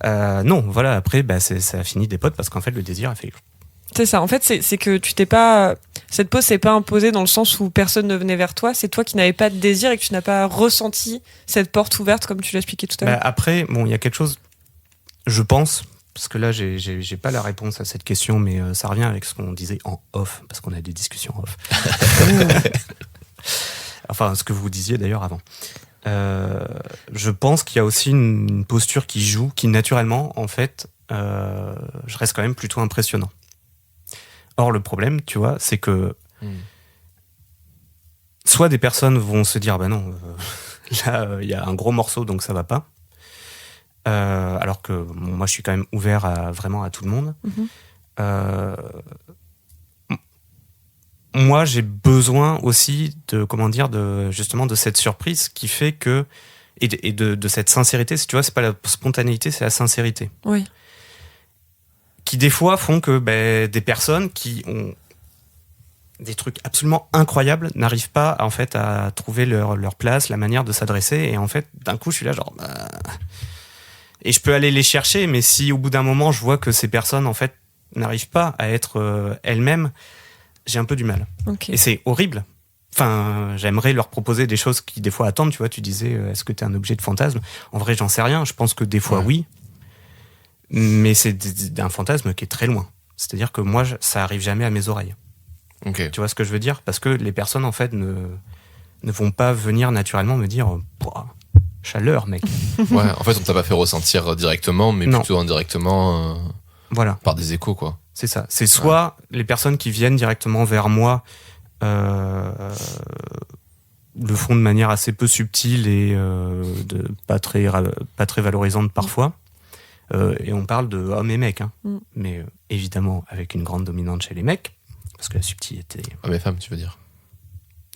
Non, après, ça a fini des potes parce qu'en fait, le désir a fait... C'est ça. En fait, c'est que tu t'es pas. Cette pause s'est pas imposée dans le sens où personne ne venait vers toi. C'est toi qui n'avais pas de désir et que tu n'as pas ressenti cette porte ouverte comme tu l'expliquais tout à l'heure. Après, il y a quelque chose, je pense, parce que là, j'ai pas la réponse à cette question, mais ça revient avec ce qu'on disait en off, parce qu'on a des discussions off. Enfin, ce que vous disiez d'ailleurs avant. Je pense qu'il y a aussi une posture qui joue, qui naturellement, en fait, je reste quand même plutôt impressionnant. Or, le problème, tu vois, c'est que soit des personnes vont se dire, bah non, là, il y a un gros morceau, donc ça va pas. Alors que moi, je suis quand même ouvert vraiment à tout le monde. Moi, j'ai besoin aussi justement de cette surprise qui fait que et de cette sincérité. Tu vois, c'est pas la spontanéité, c'est la sincérité. Oui. Qui des fois font que des personnes qui ont des trucs absolument incroyables n'arrivent pas en fait à trouver leur place, la manière de s'adresser. Et en fait, d'un coup, je suis là genre et je peux aller les chercher, mais si au bout d'un moment je vois que ces personnes en fait n'arrivent pas à être elles-mêmes, j'ai un peu du mal. Okay. Et c'est horrible. Enfin, j'aimerais leur proposer des choses qui des fois attendent. Tu vois, tu disais, est-ce que t'es un objet de fantasme ? En vrai, j'en sais rien. Je pense que des fois oui, mais c'est un fantasme qui est très loin. C'est-à-dire que moi, ça arrive jamais à mes oreilles. Okay. Tu vois ce que je veux dire ? Parce que les personnes en fait ne vont pas venir naturellement me dire chaleur, mec. Ouais, en fait, on t'a pas fait ressentir directement, mais plutôt indirectement. Voilà. Par des échos, quoi. C'est ça. C'est soit les personnes qui viennent directement vers moi le font de manière assez peu subtile et pas très valorisante parfois. Et on parle de hommes et mecs. Hein. Mais évidemment, avec une grande dominante chez les mecs, parce que la subtilité... Hommes et femmes, tu veux dire ?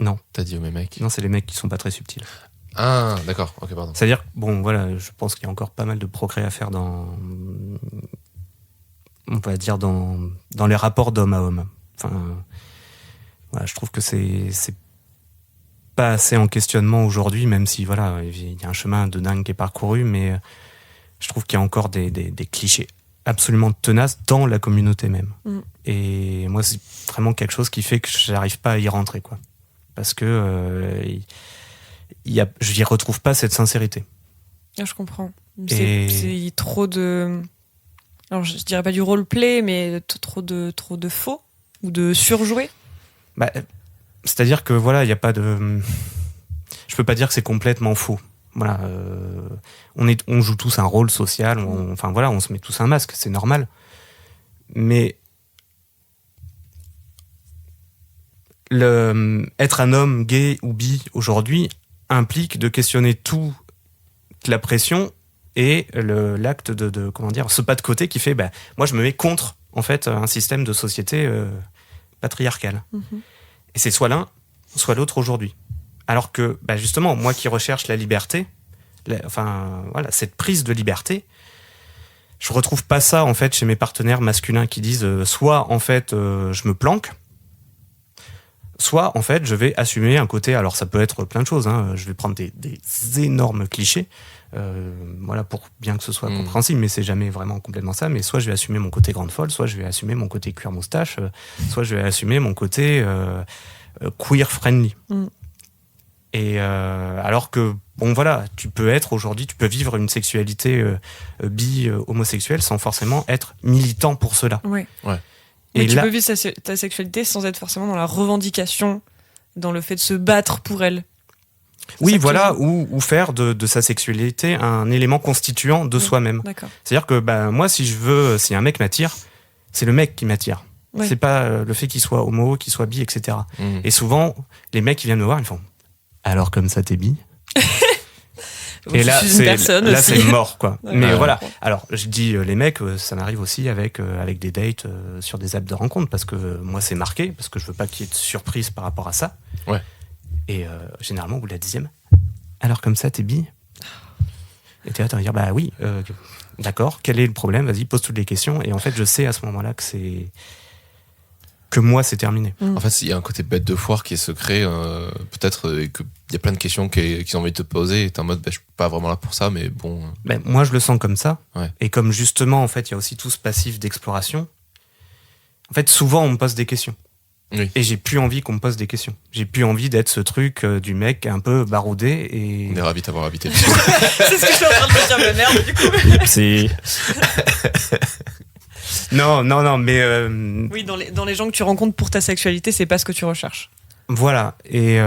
Non. T'as dit hommes et mecs ? Non, c'est les mecs qui sont pas très subtils. Ah, d'accord. Ok, pardon. C'est-à-dire, je pense qu'il y a encore pas mal de progrès à faire on va dire dans les rapports d'homme à homme. Enfin, voilà, je trouve que c'est pas assez en questionnement aujourd'hui, même si voilà, il y a un chemin de dingue qui est parcouru, mais je trouve qu'il y a encore des clichés absolument tenaces dans la communauté même. Et moi, c'est vraiment quelque chose qui fait que j'arrive pas à y rentrer, quoi. Parce que je n'y retrouve pas cette sincérité. Ah, je comprends. C'est trop de... Alors, je dirais pas du roleplay, mais trop de faux ou de surjoué. C'est-à-dire que voilà, il y a pas de. Je peux pas dire que c'est complètement faux. Voilà, on joue tous un rôle social. On se met tous un masque, c'est normal. Mais être un homme gay ou bi aujourd'hui implique de questionner toute la pression. Et l'acte de comment dire, ce pas de côté qui fait, moi je me mets contre en fait un système de société patriarcal. Et c'est soit l'un, soit l'autre aujourd'hui. Alors que justement, moi qui recherche la liberté, cette prise de liberté, je retrouve pas ça en fait chez mes partenaires masculins qui disent soit en fait je me planque, soit en fait je vais assumer un côté. Alors ça peut être plein de choses. Hein, je vais prendre des énormes clichés. Pour bien que ce soit compréhensible, mais c'est jamais vraiment complètement ça. Mais soit je vais assumer mon côté grande folle, soit je vais assumer mon côté cuir moustache, soit je vais assumer mon côté queer friendly. Et alors que tu peux vivre une sexualité homosexuelle sans forcément être militant pour cela. Ouais. Mais tu peux vivre ta sexualité sans être forcément dans la revendication, dans le fait de se battre pour elle. Oui, voilà, ou faire de sa sexualité un élément constituant de soi-même. D'accord. C'est-à-dire que moi, si un mec m'attire, c'est le mec qui m'attire. Ouais. C'est pas le fait qu'il soit homo, qu'il soit bi, etc. Et souvent, les mecs qui viennent me voir, ils font « Alors comme ça, t'es bi ?» Et là, c'est mort, quoi. Ouais, mais voilà. Alors, je dis les mecs, ça m'arrive aussi avec des dates sur des apps de rencontre, parce que moi, c'est marqué, parce que je veux pas qu'il y ait de surprise par rapport à ça. Ouais. Et généralement, au bout de la 10e, alors comme ça, t'es bi ? Et t'es là, t'as dire, oui, d'accord, quel est le problème ? Vas-y, pose toutes les questions. Et en fait, je sais à ce moment-là que moi, c'est terminé. En fait, il y a un côté bête de foire qui se crée, peut-être qu'il y a plein de questions qu'ils ont envie de te poser, et t'es en mode, je suis pas vraiment là pour ça, mais bon... moi, je le sens comme ça. Ouais. Et comme justement, en fait, il y a aussi tout ce passif d'exploration, En fait, souvent, on me pose des questions. Oui. Et j'ai plus envie qu'on me pose des questions. J'ai plus envie d'être ce truc du mec un peu baroudé. Et... On est ravis de t'avoir invité. C'est ce que je suis en train de me dire, mais merde, du coup. C'est... non, mais... Oui, dans les gens que tu rencontres pour ta sexualité, c'est pas ce que tu recherches. Voilà. Et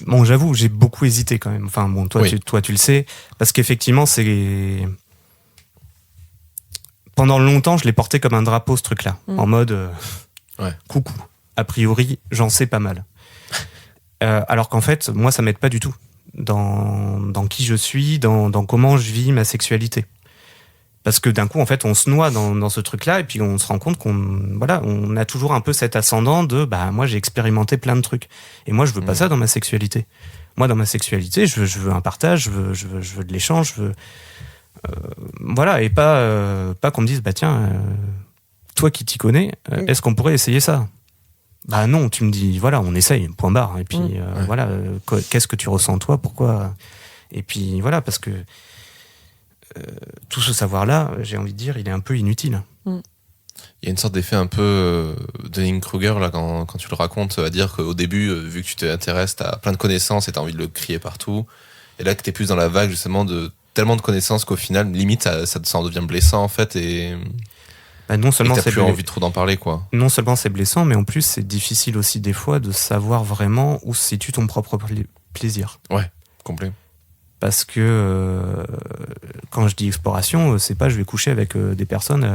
bon, j'avoue, j'ai beaucoup hésité quand même. Enfin, bon, toi, oui. tu le sais. Parce qu'effectivement, c'est... Pendant longtemps, je l'ai porté comme un drapeau, ce truc-là. En mode... coucou. A priori, j'en sais pas mal. Alors qu'en fait, moi, ça m'aide pas du tout dans qui je suis, dans comment je vis ma sexualité. Parce que d'un coup, en fait, on se noie dans ce truc-là et puis on se rend compte on a toujours un peu cet ascendant de moi, j'ai expérimenté plein de trucs. Et moi, je veux pas ça dans ma sexualité. Moi, dans ma sexualité, je veux un partage, je veux de l'échange, je veux... voilà, et pas qu'on me dise, tiens... toi qui t'y connais, est-ce qu'on pourrait essayer ça ? Bah non, tu me dis, voilà, on essaye, point barre. Et puis, voilà, qu'est-ce que tu ressens toi ? Pourquoi ? Et puis, voilà, parce que tout ce savoir-là, j'ai envie de dire, il est un peu inutile. Il y a une sorte d'effet un peu Dunning-Kruger, là, quand tu le racontes, à dire qu'au début, vu que tu t'intéresses, t'as plein de connaissances et t'as envie de le crier partout. Et là, que t'es plus dans la vague, justement, de tellement de connaissances qu'au final, limite, ça en devient blessant, en fait, et... non seulement t'as plus envie trop d'en parler, quoi. Non seulement c'est blessant, mais en plus c'est difficile aussi des fois de savoir vraiment où se situe ton propre plaisir. Ouais, complet. Parce que quand je dis exploration, c'est pas je vais coucher avec des personnes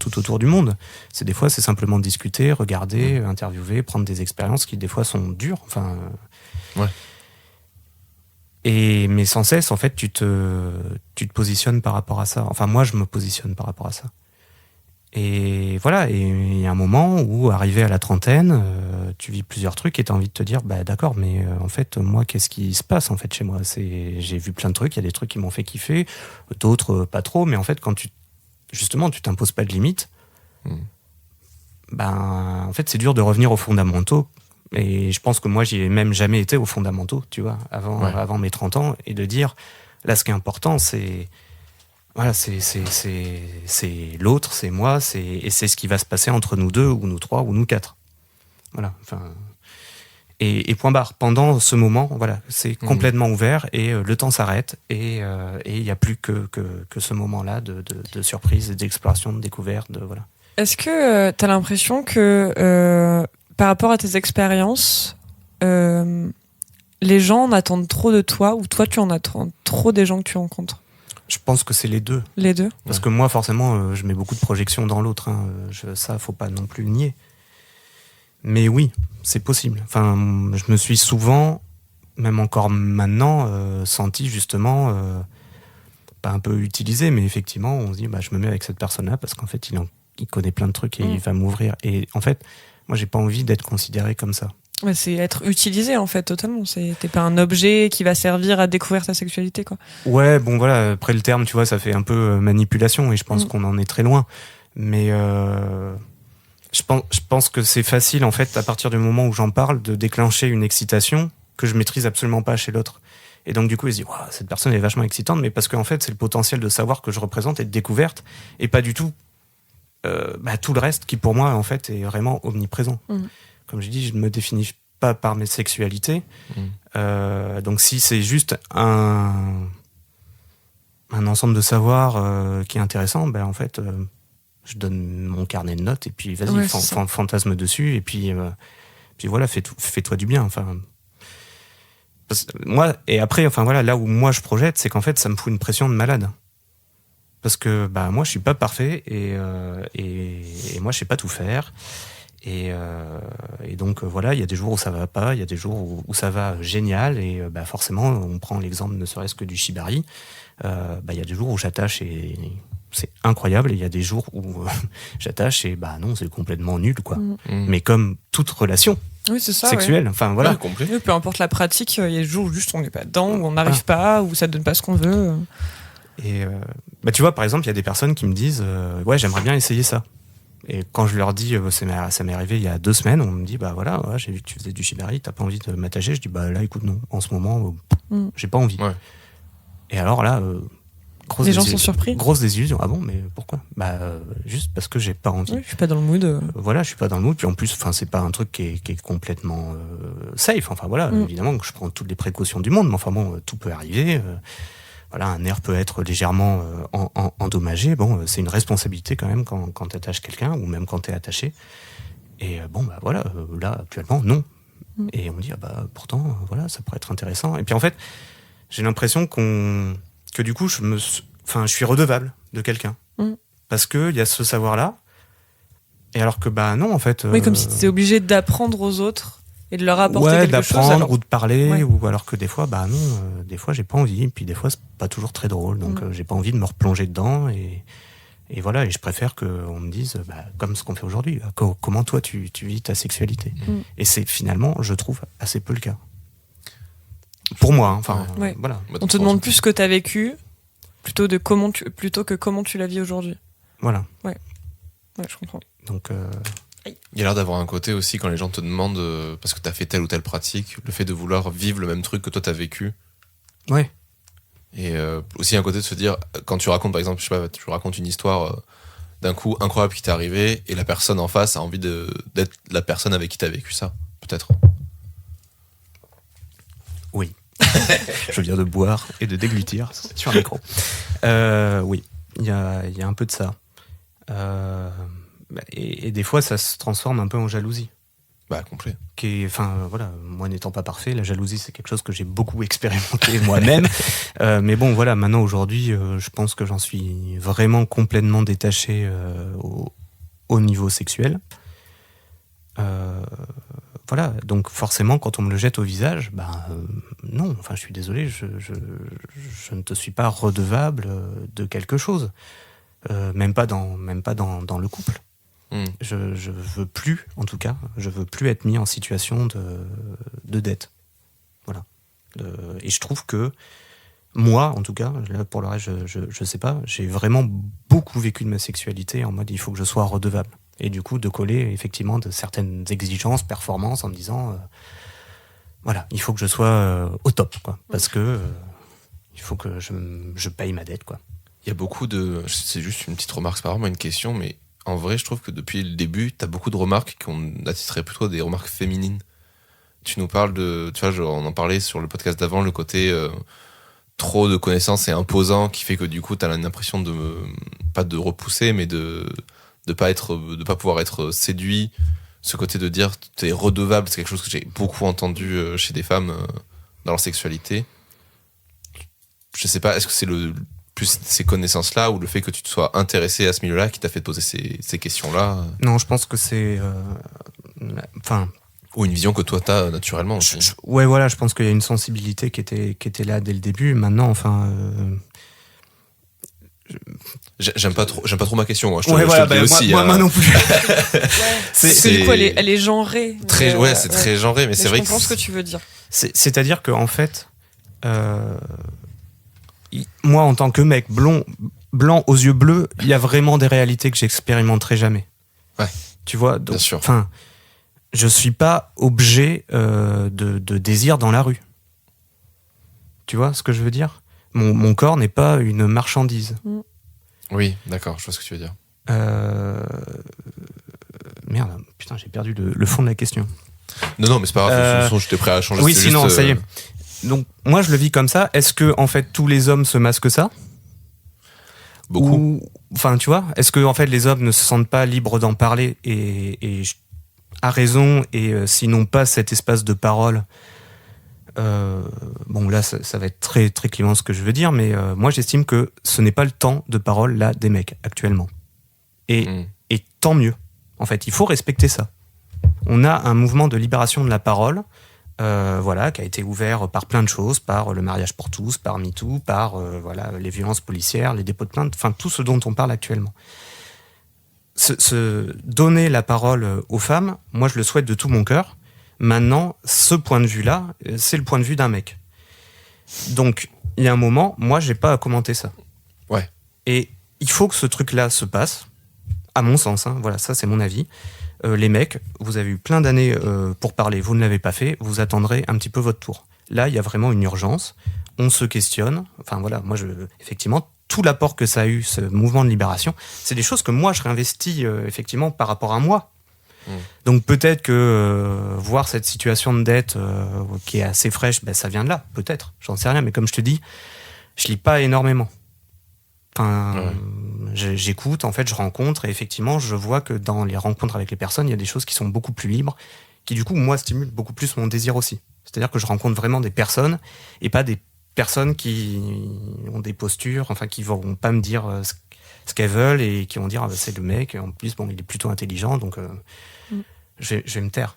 tout autour du monde. C'est des fois c'est simplement discuter, regarder, interviewer, prendre des expériences qui des fois sont dures. Enfin. Ouais. Mais sans cesse, en fait, tu te positionnes par rapport à ça. Enfin, moi, je me positionne par rapport à ça. Et voilà, et il y a un moment où, arrivé à la trentaine, tu vis plusieurs trucs et tu as envie de te dire, d'accord, mais en fait, moi, qu'est-ce qui se passe en fait chez moi ? J'ai vu plein de trucs, il y a des trucs qui m'ont fait kiffer, d'autres pas trop, mais en fait, quand tu t'imposes pas de limites, en fait, c'est dur de revenir aux fondamentaux. Et je pense que moi, j'y ai même jamais été aux fondamentaux, tu vois, avant mes 30 ans, et de dire, là, ce qui est important, c'est... Voilà, c'est l'autre, c'est moi, et c'est ce qui va se passer entre nous deux, ou nous trois, ou nous quatre. Voilà. Enfin, et point barre. Pendant ce moment, voilà, c'est complètement ouvert et le temps s'arrête et il n'y a plus que ce moment-là de surprise, d'exploration, de découverte, voilà. Est-ce que tu as l'impression que par rapport à tes expériences, les gens en attendent trop de toi ou toi tu en attends trop des gens que tu rencontres ? Je pense que c'est les deux. Les deux. Parce que moi, forcément, je mets beaucoup de projections dans l'autre. Ça, faut pas non plus le nier. Mais oui, c'est possible. Enfin, je me suis souvent, même encore maintenant, senti justement, pas un peu utilisé, mais effectivement, on se dit, je me mets avec cette personne-là parce qu'en fait, il connaît plein de trucs et il va m'ouvrir. Et en fait, moi, j'ai pas envie d'être considéré comme ça. Ouais, c'est être utilisé en fait totalement. T'es pas un objet qui va servir à découvrir ta sexualité, quoi. Ouais, bon voilà. Après le terme, tu vois, ça fait un peu manipulation et je pense qu'on en est très loin. Mais je pense que c'est facile en fait à partir du moment où j'en parle de déclencher une excitation que je maîtrise absolument pas chez l'autre. Et donc du coup, il se dit, wow, cette personne est vachement excitante, mais parce qu'en fait, c'est le potentiel de savoir que je représente et de découverte, et pas du tout tout le reste qui pour moi en fait est vraiment omniprésent. Comme je dis, je ne me définis pas par mes sexualités. Donc si c'est juste un ensemble de savoirs qui est intéressant, en fait, je donne mon carnet de notes et puis vas-y, fantasme dessus et puis voilà, fais-toi du bien. Enfin, moi, et après, enfin voilà, là où moi je projette, c'est qu'en fait, ça me fout une pression de malade. Parce que moi, je suis pas parfait et moi, je sais pas tout faire. Et donc voilà, il y a des jours où ça va pas, il y a des jours où ça va génial et forcément on prend l'exemple ne serait-ce que du shibari, il y a des jours où j'attache et c'est incroyable et il y a des jours où j'attache et non, c'est complètement nul quoi. Mais comme toute relation sexuelle, enfin voilà. Ouais, complet. Peu importe la pratique, il y a des jours où juste on n'est pas dedans, où on n'arrive pas, où ça donne pas ce qu'on veut. Et tu vois, par exemple, il y a des personnes qui me disent ouais, j'aimerais bien essayer ça. Et quand je leur dis, ça m'est arrivé il y a 2 semaines, on me dit, voilà, j'ai vu que tu faisais du shibari, t'as pas envie de m'attacher. Je dis, là, écoute, non, en ce moment, j'ai pas envie. Ouais. Et alors là, Les gens sont surpris. Grosse désillusion. Ah bon, mais pourquoi ? Juste parce que j'ai pas envie. Oui, je suis pas dans le mood. Voilà, je suis pas dans le mood. Puis en plus, c'est pas un truc qui est complètement safe. Enfin voilà, évidemment que je prends toutes les précautions du monde, mais enfin bon, tout peut arriver. Voilà, un nerf peut être légèrement endommagé. Bon, c'est une responsabilité quand même quand t'attaches quelqu'un, ou même quand t'es attaché. Et voilà, là actuellement, non. Et on me dit, pourtant, voilà, ça pourrait être intéressant. Et puis en fait, j'ai l'impression que du coup, je suis redevable de quelqu'un. Parce qu'il y a ce savoir-là. Et alors que, non, en fait. Oui, comme si tu étais obligé d'apprendre aux autres et de leur apporter quelque chose. D'apprendre ou de parler, ou alors que des fois, non, des fois, j'ai pas envie. Et puis des fois, c'est pas toujours très drôle. Donc, j'ai pas envie de me replonger dedans. Et voilà, et je préfère qu'on me dise, comme ce qu'on fait aujourd'hui, comment toi, tu vis ta sexualité. Et c'est finalement, je trouve, assez peu le cas. Pour moi, voilà. On te demande plus ce que tu as vécu plutôt que comment tu la vis aujourd'hui. Voilà. Ouais, je comprends. Donc, il y a l'air d'avoir un côté aussi quand les gens te demandent parce que tu as fait telle ou telle pratique, le fait de vouloir vivre le même truc que toi tu as vécu. Ouais. Et aussi un côté de se dire, quand tu racontes par exemple, je sais pas, tu racontes une histoire d'un coup incroyable qui t'est arrivé et la personne en face a envie d'être la personne avec qui t'as vécu ça, peut-être. Oui. Je viens de boire et de déglutir sur un micro. Oui, il y a un peu de ça. Et des fois, ça se transforme un peu en jalousie. Complet. Voilà, moi n'étant pas parfait, la jalousie, c'est quelque chose que j'ai beaucoup expérimenté moi-même. Mais bon, voilà, maintenant, aujourd'hui, je pense que j'en suis vraiment complètement détaché au niveau sexuel. Voilà, donc forcément, quand on me le jette au visage, non, je suis désolé, je ne te suis pas redevable de quelque chose. Même pas dans le couple. Je veux plus, en tout cas, être mis en situation de dette. Voilà. Et je trouve que moi, en tout cas, là, pour le reste, je sais pas, j'ai vraiment beaucoup vécu de ma sexualité en mode il faut que je sois redevable. Et du coup, de coller effectivement de certaines exigences, performances, en me disant voilà, il faut que je sois au top, quoi. Parce que il faut que je paye ma dette, quoi. Il y a beaucoup de... C'est juste une petite remarque, c'est pas vraiment une question, mais en vrai, je trouve que depuis le début, t'as beaucoup de remarques qu'on attitrerait plutôt des remarques féminines. Tu nous parles de... Tu vois, on en parlait sur le podcast d'avant, le côté trop de connaissances et imposant qui fait que du coup, t'as l'impression pas de repousser, mais de pas pouvoir être séduit. Ce côté de dire t'es redevable, c'est quelque chose que j'ai beaucoup entendu chez des femmes dans leur sexualité. Je sais pas, est-ce que c'est plus ces connaissances-là ou le fait que tu te sois intéressé à ce milieu-là qui t'a fait poser ces questions-là? Non, je pense que c'est... Ou une vision que toi t'as naturellement aussi. Ouais, voilà, je pense qu'il y a une sensibilité qui était là dès le début. Maintenant, J'aime pas trop ma question, moi. Moi non plus. C'est quoi, elle est genrée. C'est très genré, mais c'est vrai que... Je comprends ce que tu veux dire. C'est-à-dire qu'en fait... moi, en tant que mec blanc aux yeux bleus, il y a vraiment des réalités que j'expérimenterai jamais. Ouais. Tu vois, bien sûr. Je suis pas objet de désir dans la rue. Tu vois ce que je veux dire ? Mon corps n'est pas une marchandise. Oui, d'accord, je vois ce que tu veux dire. Merde, putain, j'ai perdu le fond de la question. Non, mais c'est pas grave, de toute façon, j'étais prêt à changer. Oui, sinon, ça y est. Donc, moi, je le vis comme ça. Est-ce que, en fait, tous les hommes se masquent ça ? Beaucoup. Tu vois, est-ce que, en fait, les hommes ne se sentent pas libres d'en parler et à raison, et s'ils n'ont pas cet espace de parole, là, ça va être très, très clivant ce que je veux dire, mais moi, j'estime que ce n'est pas le temps de parole, là, des mecs, actuellement. Et tant mieux. En fait, il faut respecter ça. On a un mouvement de libération de la parole, qui a été ouvert par plein de choses, par le mariage pour tous, par MeToo, par les violences policières, les dépôts de plainte, tout ce dont on parle actuellement. Se donner la parole aux femmes, moi je le souhaite de tout mon cœur. Maintenant, ce point de vue-là, c'est le point de vue d'un mec. Donc, il y a un moment, moi j'ai pas à commenter ça. Ouais. Et il faut que ce truc-là se passe, à mon sens, voilà, ça c'est mon avis. Les mecs, vous avez eu plein d'années pour parler, vous ne l'avez pas fait, vous attendrez un petit peu votre tour. Là, il y a vraiment une urgence, on se questionne, moi effectivement, tout l'apport que ça a eu, ce mouvement de libération, c'est des choses que moi, je réinvestis effectivement par rapport à moi. Donc peut-être que voir cette situation de dette qui est assez fraîche, ça vient de là, peut-être, j'en sais rien, mais comme je te dis, je lis pas énormément. Enfin, j'écoute, en fait, je rencontre, et effectivement, je vois que dans les rencontres avec les personnes, il y a des choses qui sont beaucoup plus libres, qui du coup, moi, stimulent beaucoup plus mon désir aussi. C'est-à-dire que je rencontre vraiment des personnes, et pas des personnes qui ont des postures, enfin, qui vont pas me dire ce qu'elles veulent, et qui vont dire, c'est le mec, en plus, il est plutôt intelligent, donc je vais me taire.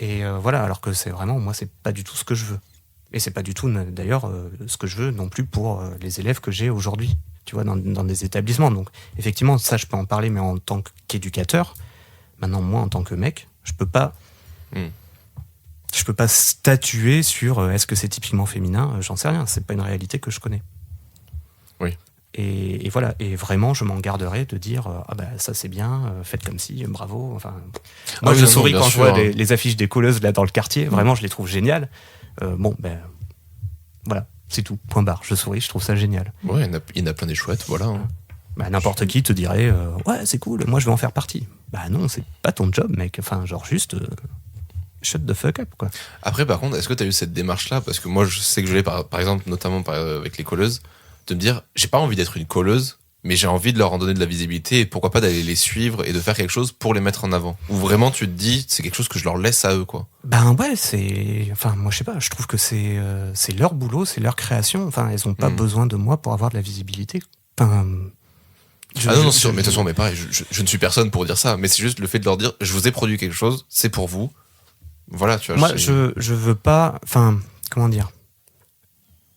Et voilà, alors que c'est vraiment, moi, c'est pas du tout ce que je veux. Et c'est pas du tout, d'ailleurs, ce que je veux non plus pour les élèves que j'ai aujourd'hui, tu vois, dans des établissements. Donc, effectivement, ça, je peux en parler, mais en tant qu'éducateur, maintenant, moi, en tant que mec, je peux pas statuer sur est-ce que c'est typiquement féminin, j'en sais rien. C'est pas une réalité que je connais. Oui. Et voilà. Et vraiment, je m'en garderai de dire ça c'est bien, faites comme si, bravo. Enfin, moi, je souris quand je vois les affiches des colleuses là dans le quartier. Vraiment, je les trouve géniales. Voilà, c'est tout, point barre. Je souris, je trouve ça génial. Ouais, il y en a plein des chouettes, voilà. N'importe qui te dirait ouais, c'est cool, moi je vais en faire partie. Non, c'est pas ton job, mec. Enfin, genre juste shut the fuck up, quoi. Après, par contre, est-ce que tu as eu cette démarche-là? Parce que moi, je sais que je l'ai, par exemple, notamment avec les colleuses, de me dire, j'ai pas envie d'être une colleuse, mais j'ai envie de leur en donner de la visibilité, et pourquoi pas d'aller les suivre et de faire quelque chose pour les mettre en avant. Ou vraiment tu te dis, c'est quelque chose que je leur laisse à eux, quoi. Ouais, enfin, moi je sais pas, je trouve que c'est leur boulot, c'est leur création. Enfin, elles ont pas besoin de moi pour avoir de la visibilité. Enfin, non, sûr, mais de toute façon, mais pareil, je ne suis personne pour dire ça, mais c'est juste le fait de leur dire, je vous ai produit quelque chose, c'est pour vous. Voilà, tu vois. Moi, je veux pas, enfin, comment dire,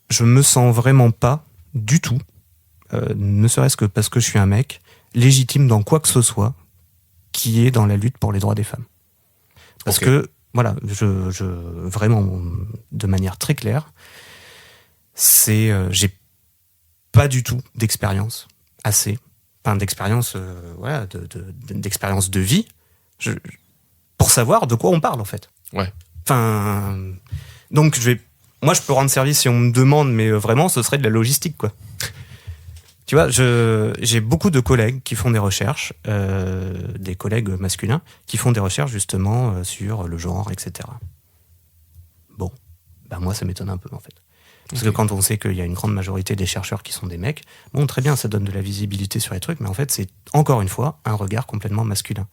je me sens vraiment pas du tout, ne serait-ce que parce que je suis un mec, légitime dans quoi que ce soit qui est dans la lutte pour les droits des femmes. Parce que, voilà, vraiment, de manière très claire, j'ai pas du tout d'expérience assez, enfin d'expérience, d'expérience de vie, pour savoir de quoi on parle, en fait. Ouais. Enfin, donc moi, je peux rendre service si on me demande, mais vraiment, ce serait de la logistique, quoi. Tu vois, j'ai beaucoup de collègues qui font des recherches, des collègues masculins, qui font des recherches justement sur le genre, etc. Bon, moi, ça m'étonne un peu, en fait. Parce que quand on sait qu'il y a une grande majorité des chercheurs qui sont des mecs, bon, très bien, ça donne de la visibilité sur les trucs, mais en fait, c'est encore une fois un regard complètement masculin.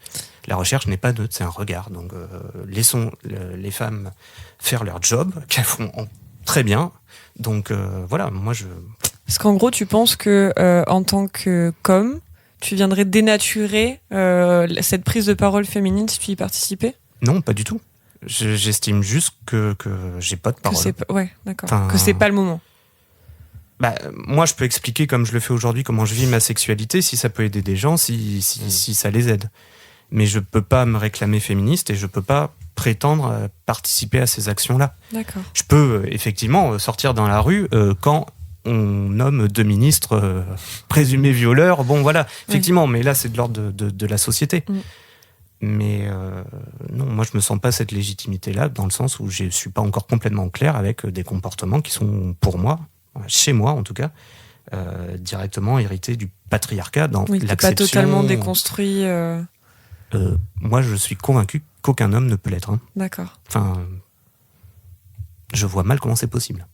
La recherche n'est pas neutre, c'est un regard. Donc, laissons les femmes faire leur job, qu'elles font très bien. Donc, voilà, moi, Parce qu'en gros, tu penses que en tant que com, tu viendrais dénaturer cette prise de parole féminine si tu y participais? Non, pas du tout. J'estime juste que j'ai pas de parole. Ouais, d'accord. Enfin, que c'est pas le moment. Moi, je peux expliquer comme je le fais aujourd'hui comment je vis ma sexualité, si ça peut aider des gens, si ça les aide. Mais je peux pas me réclamer féministe et je peux pas prétendre participer à ces actions-là. D'accord. Je peux effectivement sortir dans la rue quand on nomme 2 ministres présumés violeurs. Bon, voilà, effectivement, mais là, c'est de l'ordre de la société. Mais non, moi je me sens pas cette légitimité-là, dans le sens où je suis pas encore complètement clair avec des comportements qui sont, pour moi, chez moi en tout cas, directement hérités du patriarcat dans l'acception. Pas totalement déconstruit. Moi je suis convaincu qu'aucun homme ne peut l'être. Hein. D'accord. Enfin, je vois mal comment c'est possible.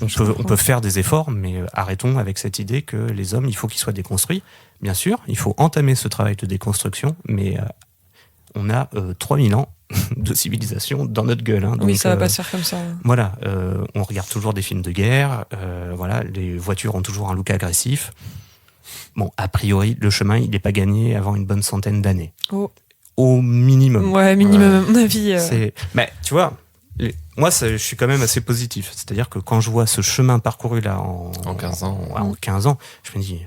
On peut faire des efforts, mais arrêtons avec cette idée que les hommes, il faut qu'ils soient déconstruits. Bien sûr, il faut entamer ce travail de déconstruction, mais on a 3000 ans de civilisation dans notre gueule. Hein, donc, ça va pas se faire comme ça. Voilà, on regarde toujours des films de guerre, voilà, les voitures ont toujours un look agressif. Bon, a priori, le chemin, il n'est pas gagné avant une bonne centaine d'années. Au minimum. Ouais, minimum, à mon avis. Mais tu vois... Moi, je suis quand même assez positif. C'est-à-dire que quand je vois ce chemin parcouru là en 15 ans, en 15 ans, je me dis,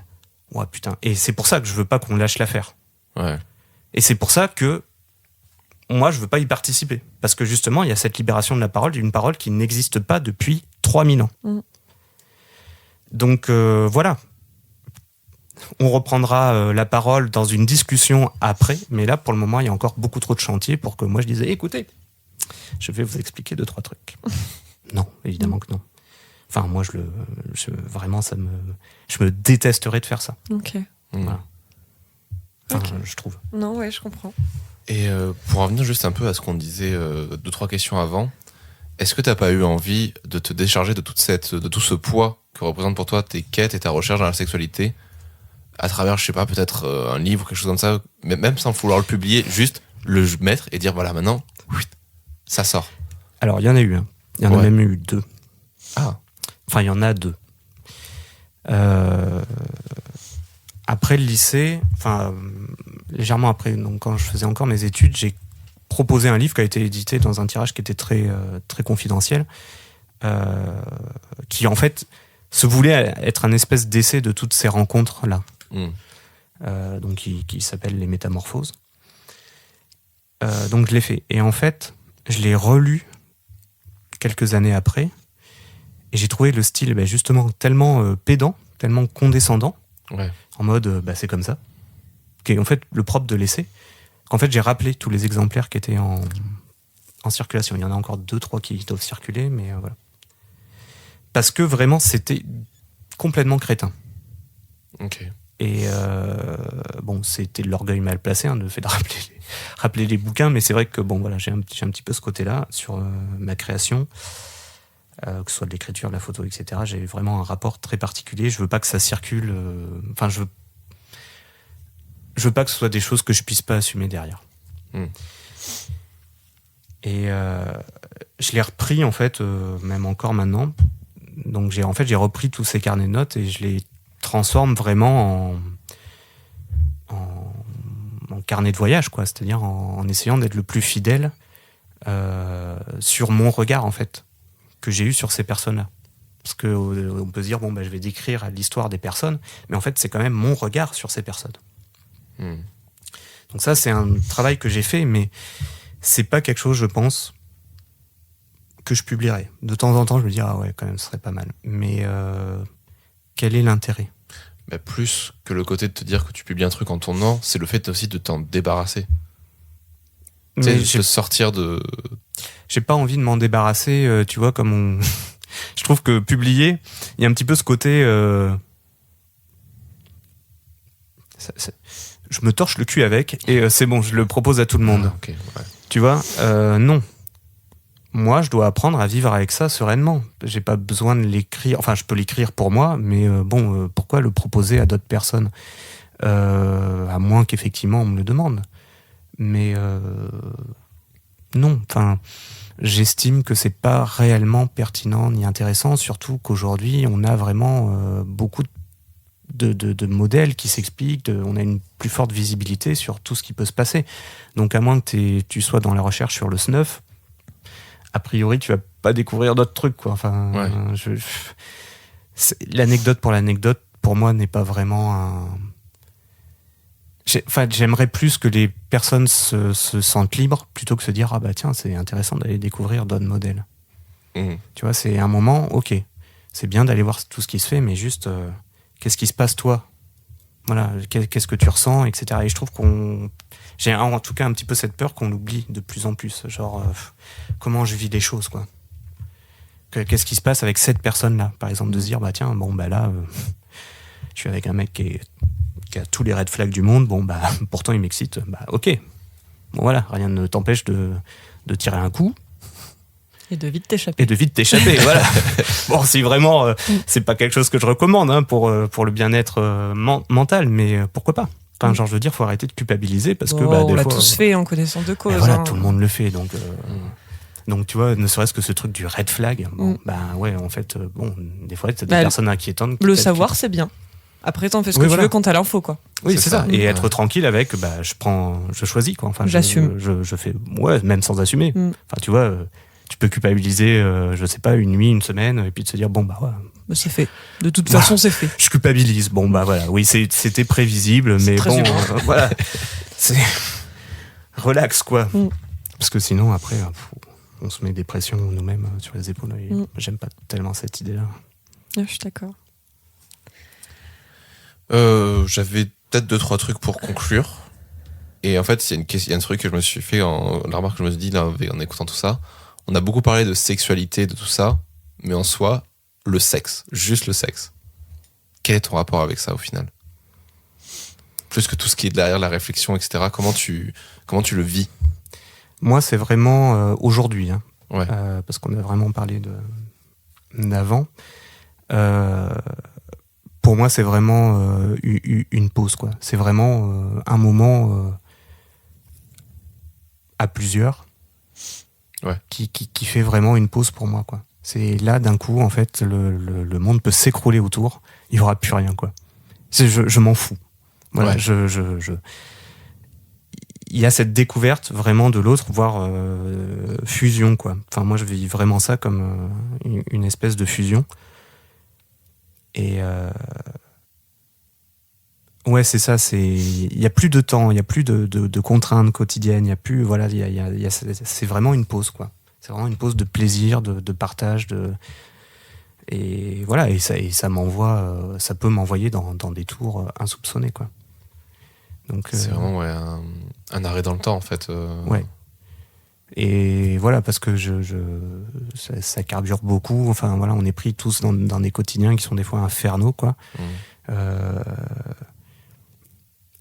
ouais, putain. Et c'est pour ça que je veux pas qu'on lâche l'affaire. Ouais. Et c'est pour ça que moi, je veux pas y participer. Parce que justement, il y a cette libération de la parole, d'une parole qui n'existe pas depuis 3000 ans. Donc, voilà. On reprendra la parole dans une discussion après. Mais là, pour le moment, il y a encore beaucoup trop de chantier pour que moi, je dise, écoutez, je vais vous expliquer 2-3 trucs. Non, évidemment que non. Enfin, moi, vraiment, je me détesterais de faire ça. Ok. Voilà. Enfin, Ok. je trouve. Non, ouais, je comprends. Et pour en venir juste un peu à ce qu'on disait 2-3 questions avant, est-ce que t'as pas eu envie de te décharger de de tout ce poids que représentent pour toi tes quêtes et ta recherche dans la sexualité à travers, je sais pas, peut-être un livre ou quelque chose comme ça, mais même sans vouloir le publier, juste le mettre et dire voilà, maintenant, ça sort. Alors, il y en a eu. Il y en a même eu 2. Ah. Enfin, il y en a 2. Après le lycée, légèrement après, donc quand je faisais encore mes études, j'ai proposé un livre qui a été édité dans un tirage qui était très, très confidentiel, qui en fait se voulait être un espèce d'essai de toutes ces rencontres-là. Donc qui s'appelle Les Métamorphoses. Donc je l'ai fait. Et en fait, je l'ai relu quelques années après, et j'ai trouvé le style justement tellement pédant, tellement condescendant, en mode c'est comme ça, qui est en fait le propre de l'essai, qu'en fait j'ai rappelé tous les exemplaires qui étaient en circulation. Il y en a encore 2-3 qui doivent circuler, mais voilà. Parce que vraiment c'était complètement crétin. Ok. Et c'était de l'orgueil mal placé, le fait de rappeler les bouquins, mais c'est vrai que voilà, j'ai un petit peu ce côté-là sur ma création, que ce soit de l'écriture, de la photo, etc. J'ai vraiment un rapport très particulier. Je veux pas que ça circule. Je veux pas que ce soit des choses que je puisse pas assumer derrière. Et je l'ai repris en fait, même encore maintenant. Donc j'ai repris tous ces carnets de notes et je les transforme vraiment en carnet de voyage, quoi. C'est-à-dire en essayant d'être le plus fidèle sur mon regard, en fait, que j'ai eu sur ces personnes-là. Parce qu'on peut se dire, je vais décrire l'histoire des personnes, mais en fait, c'est quand même mon regard sur ces personnes. Donc ça, c'est un travail que j'ai fait, mais c'est pas quelque chose, je pense, que je publierai. De temps en temps, je me dis, ah ouais, quand même, ce serait pas mal. Mais quel est l'intérêt ? Plus que le côté de te dire que tu publies un truc en ton nom, c'est le fait aussi de t'en débarrasser. Tu sais, de sortir de... J'ai pas envie de m'en débarrasser, tu vois, comme on... Je trouve que publier, il y a un petit peu ce côté... Je me torche le cul avec, et c'est bon, je le propose à tout le monde. Okay, ouais. Tu vois, non. Moi, je dois apprendre à vivre avec ça sereinement. J'ai pas besoin de l'écrire. Enfin, je peux l'écrire pour moi, mais pourquoi le proposer à d'autres personnes ? À moins qu'effectivement on me le demande. Mais non. Enfin, j'estime que c'est pas réellement pertinent ni intéressant. Surtout qu'aujourd'hui, on a vraiment beaucoup de modèles qui s'expliquent. On a une plus forte visibilité sur tout ce qui peut se passer. Donc, à moins que tu sois dans la recherche sur le snuff, a priori, tu vas pas découvrir d'autres trucs, quoi. Enfin, l'anecdote pour l'anecdote, pour moi, n'est pas vraiment un... j'aimerais plus que les personnes se sentent libres plutôt que se dire, tiens, c'est intéressant d'aller découvrir d'autres modèles. Tu vois, c'est un moment, ok, c'est bien d'aller voir tout ce qui se fait, mais juste, qu'est-ce qui se passe, toi ? Voilà, qu'est-ce que tu ressens, etc. Et je trouve j'ai en tout cas un petit peu cette peur qu'on l'oublie de plus en plus. Genre, comment je vis les choses, quoi. Qu'est-ce qui se passe avec cette personne-là, par exemple, de se dire, tiens, là, je suis avec un mec qui a tous les red flags du monde, pourtant il m'excite, ok. Bon, voilà, rien ne t'empêche de tirer un coup. Et de vite t'échapper. Voilà. Bon, si vraiment, c'est pas quelque chose que je recommande pour le bien-être mental, mais pourquoi pas ? Enfin, je veux dire, faut arrêter de culpabiliser parce que des on l'a fois, tous fait en connaissance de cause. Voilà, tout le monde le fait, donc tu vois, ne serait-ce que ce truc du red flag, en fait, des fois, t'as des personnes inquiétantes. Le savoir, c'est bien. Après, t'en fais ce que tu veux quand t'as l'info, quoi. Oui, c'est ça. Et être tranquille avec, je choisis, quoi. Enfin, j'assume. Je fais, même sans assumer. Enfin, tu vois, tu peux culpabiliser, je sais pas, une nuit, une semaine, et puis de se dire, c'est fait. De toute façon, c'est fait. Je culpabilise. Voilà. Oui, c'était prévisible, mais bon, voilà. C'est relax, quoi. Parce que sinon, après, on se met des pressions nous-mêmes sur les épaules. Et j'aime pas tellement cette idée-là. Je suis d'accord. J'avais peut-être 2-3 trucs pour conclure. Et en fait, il y a un truc que je me suis fait, la remarque que je me suis dit là, en écoutant tout ça. On a beaucoup parlé de sexualité, de tout ça, mais en soi, le sexe, juste le sexe. Quel est ton rapport avec ça au final? Plus que tout ce qui est derrière la réflexion, etc. Comment tu le vis? Moi, c'est vraiment aujourd'hui, hein, Ouais. parce qu'on a vraiment parlé d'avant. Pour moi, c'est vraiment une pause, quoi. C'est vraiment un moment à plusieurs qui fait vraiment une pause pour moi, quoi. C'est là, d'un coup, en fait, le monde peut s'écrouler autour. Il n'y aura plus rien, quoi. Je m'en fous. Voilà, ouais. Il y a cette découverte vraiment de l'autre, voire fusion, quoi. Enfin, moi, je vis vraiment ça comme une espèce de fusion. Et ouais, c'est ça. Il y a plus de temps, il y a plus de contraintes quotidiennes. Il y a plus, voilà, c'est vraiment une pause, quoi. C'est vraiment une pause de plaisir, de partage, et voilà. Et ça m'envoie, ça peut m'envoyer dans des tours insoupçonnés, quoi. Donc c'est vraiment un arrêt dans le temps, en fait. Ouais. Et voilà, parce que ça carbure beaucoup. Enfin voilà, on est pris tous dans des quotidiens qui sont des fois infernaux, quoi.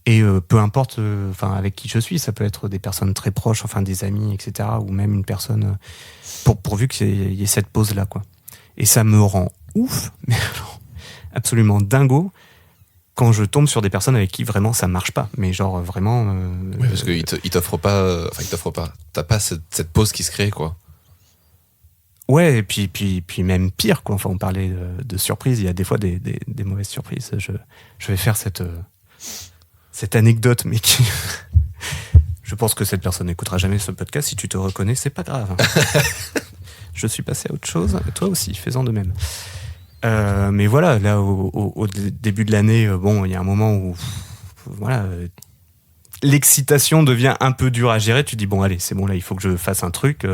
Et peu importe, avec qui je suis, ça peut être des personnes très proches, enfin des amis, etc., ou même une personne, pourvu qu'il y ait cette pause là, quoi. Et ça me rend ouf, mais absolument dingo, quand je tombe sur des personnes avec qui vraiment ça marche pas, mais genre vraiment. Oui, parce qu'il t'offre pas, t'as pas cette pause qui se crée, quoi. Ouais, et puis même pire, quoi. Enfin, on parlait de surprises, il y a des fois des mauvaises surprises. Je vais faire cette anecdote, mais qui. Je pense que cette personne n'écoutera jamais ce podcast. Si tu te reconnais, c'est pas grave. Je suis passé à autre chose. Toi aussi, fais-en de même. Mais voilà, là, au début de l'année, bon, il y a un moment où, voilà, l'excitation devient un peu dure à gérer. Tu dis, bon, allez, c'est bon, là, il faut que je fasse un truc.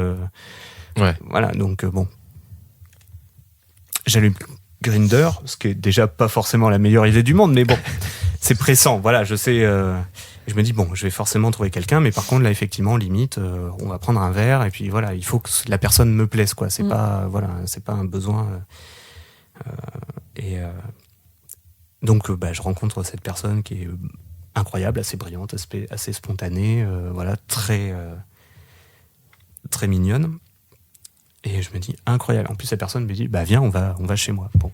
Ouais. Voilà, donc, bon. J'allume Grindr, ce qui est déjà pas forcément la meilleure idée du monde, mais bon, c'est pressant. Voilà, je sais. Je me dis, bon, je vais forcément trouver quelqu'un, mais par contre, là, effectivement, limite, on va prendre un verre, et puis voilà, il faut que la personne me plaise, quoi. C'est pas, voilà, c'est pas un besoin. Donc, je rencontre cette personne qui est incroyable, assez brillante, assez spontanée, voilà, très mignonne. Et je me dis, incroyable. En plus, la personne me dit, viens, on va chez moi. Bon.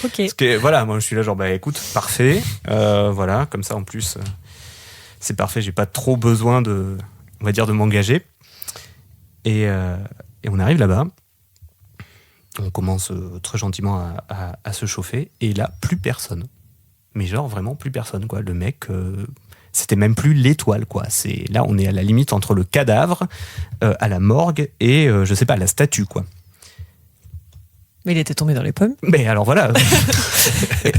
Ok. Parce que, voilà, moi, je suis là, genre, écoute, parfait. Voilà, comme ça, en plus, c'est parfait. J'ai pas trop besoin de m'engager. Et on arrive là-bas. On commence très gentiment à se chauffer. Et là, plus personne. Mais genre, vraiment plus personne, quoi. Le mec, c'était même plus l'étoile, quoi. Là, on est à la limite entre le cadavre, à la morgue, et, je sais pas, la statue, quoi. Mais il était tombé dans les pommes. Mais alors, voilà.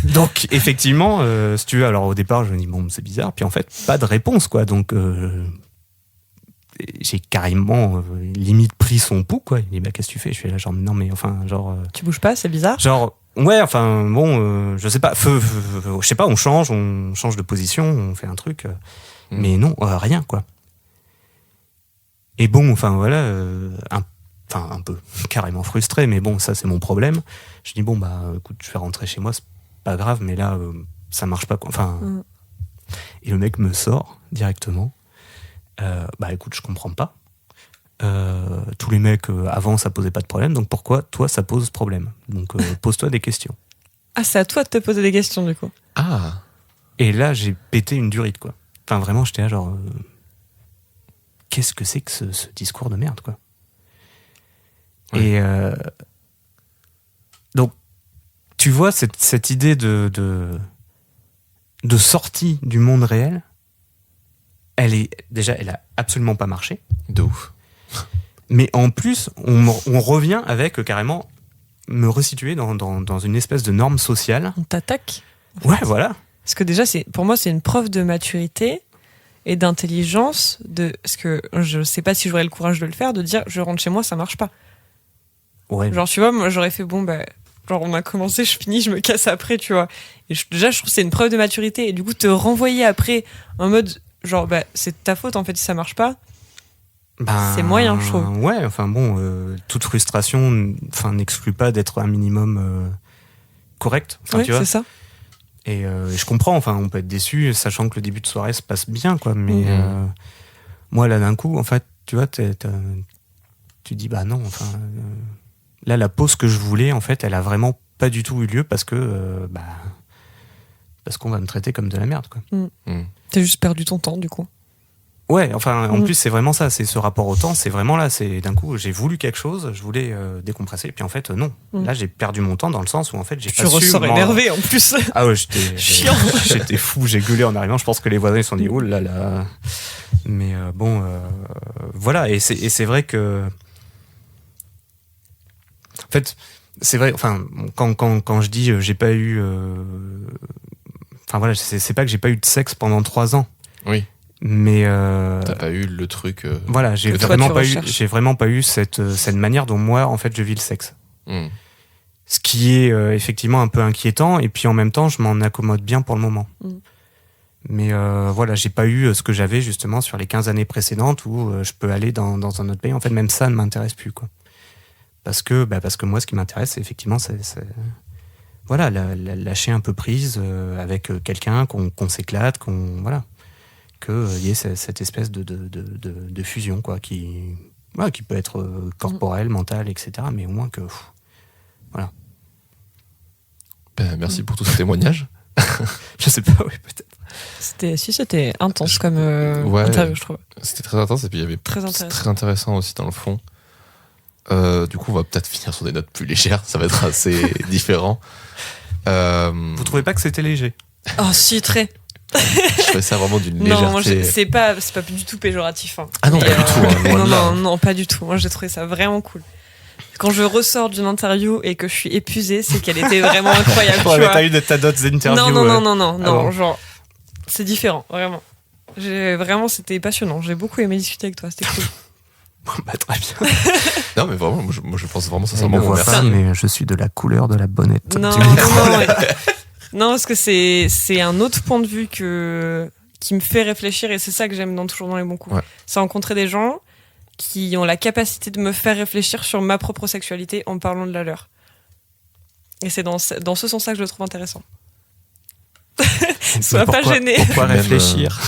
Donc, effectivement, si tu veux, alors au départ, je me dis, bon, c'est bizarre. Puis en fait, pas de réponse, quoi. Donc, j'ai carrément limite pris son pouls, quoi. Il me dit, qu'est-ce que tu fais? Je suis là, genre, non, mais enfin, genre. Tu bouges pas, c'est bizarre. Genre, ouais, enfin, bon, je sais pas, je sais pas, on change de position, on fait un truc. Mais non, rien, quoi. Et bon, enfin, voilà, un peu carrément frustré, mais bon, ça, c'est mon problème. Je dis, bon, écoute, je vais rentrer chez moi, c'est pas grave, mais là, ça marche pas, quoi. Enfin. Et le mec me sort directement. Écoute, je comprends pas. Tous les mecs avant ça posait pas de problème, donc pourquoi toi ça pose problème? Donc pose-toi des questions. Ah, c'est à toi de te poser des questions du coup. Ah. Et là j'ai pété une durite, quoi. Enfin vraiment j'étais là genre qu'est-ce que c'est que ce discours de merde, quoi. Ouais. Et donc tu vois cette idée de sortie du monde réel, elle a absolument pas marché. De ouf. Mais en plus, on revient avec carrément me resituer dans une espèce de norme sociale. On t'attaque. Ouais, voilà. Parce que déjà, pour moi, c'est une preuve de maturité et d'intelligence. Parce que je sais pas si j'aurais le courage de le faire, de dire je rentre chez moi, ça marche pas. Ouais. Genre, tu vois, moi j'aurais fait genre on a commencé, je finis, je me casse après, tu vois. Et déjà, je trouve que c'est une preuve de maturité. Et du coup, te renvoyer après en mode genre, c'est de ta faute en fait si ça marche pas. c'est moyen, je trouve. Ouais, enfin bon, toute frustration n'exclut pas d'être un minimum correct. Oui, tu vois. c'est ça. Et je comprends, enfin, on peut être déçu, sachant que le début de soirée se passe bien, quoi. Mais moi, là, d'un coup, en fait, tu vois, tu dis, bah non, enfin, là, la pause que je voulais, en fait, elle a vraiment pas du tout eu lieu parce que, parce qu'on va me traiter comme de la merde, quoi. T'as juste perdu ton temps, du coup. Ouais, enfin, en plus, c'est vraiment ça, c'est ce rapport au temps, c'est vraiment là, c'est d'un coup, j'ai voulu quelque chose, je voulais décompresser, et puis en fait, non. Là, j'ai perdu mon temps dans le sens où, en fait, j'ai pas su... Tu ressors énervé, en plus. Ah ouais, Chiant. J'étais fou, j'ai gueulé en arrivant, je pense que les voisins, ils se sont dit, oh là là. Mais bon, voilà, et c'est vrai que... En fait, c'est vrai, enfin, quand je dis j'ai pas eu... Enfin voilà, c'est pas que j'ai pas eu de sexe pendant 3 ans. Oui. Mais t'as pas eu le truc. Voilà, j'ai vraiment pas eu cette manière dont moi, en fait, je vis le sexe. Ce qui est effectivement un peu inquiétant, et puis en même temps, je m'en accommode bien pour le moment. Mais voilà, j'ai pas eu ce que j'avais justement sur les 15 années précédentes où je peux aller dans un autre pays. En fait, même ça ne m'intéresse plus, quoi. Parce que moi, ce qui m'intéresse, c'est effectivement, c'est voilà, lâcher un peu prise avec quelqu'un, qu'on s'éclate, voilà. Qu'il y ait cette espèce de fusion, quoi, qui peut être corporelle, mentale, etc. Mais au moins que... voilà. Ben, merci pour tout ce témoignage. Je sais pas, oui, peut-être. C'était intense comme interview, je trouve. C'était très intense, et puis il y avait très intéressant aussi dans le fond. Du coup, on va peut-être finir sur des notes plus légères, ça va être assez différent. Vous trouvez pas que c'était léger? Oh, si, très. Je trouvais ça vraiment d'une légèreté. Non, c'est pas du tout péjoratif. Hein. Ah non, pas du tout. Non, pas du tout. Moi, j'ai trouvé ça vraiment cool. Quand je ressors d'une interview et que je suis épuisée, c'est qu'elle était vraiment incroyable. Ouais, t'as eu d'autres interviews? Non, genre, c'est différent, vraiment. C'était passionnant. J'ai beaucoup aimé discuter avec toi, c'était cool. Très bien. Non, mais vraiment, moi, je pense vraiment sincèrement. Je ne vois pas, mais je suis de la couleur de la bonnette. Non, parce que c'est un autre point de vue qui me fait réfléchir, et c'est ça que j'aime Toujours dans les bons coups. Ouais. C'est rencontrer des gens qui ont la capacité de me faire réfléchir sur ma propre sexualité en parlant de la leur. Et c'est dans ce sens-là que je le trouve intéressant. Sois pas gêné. Pourquoi réfléchir?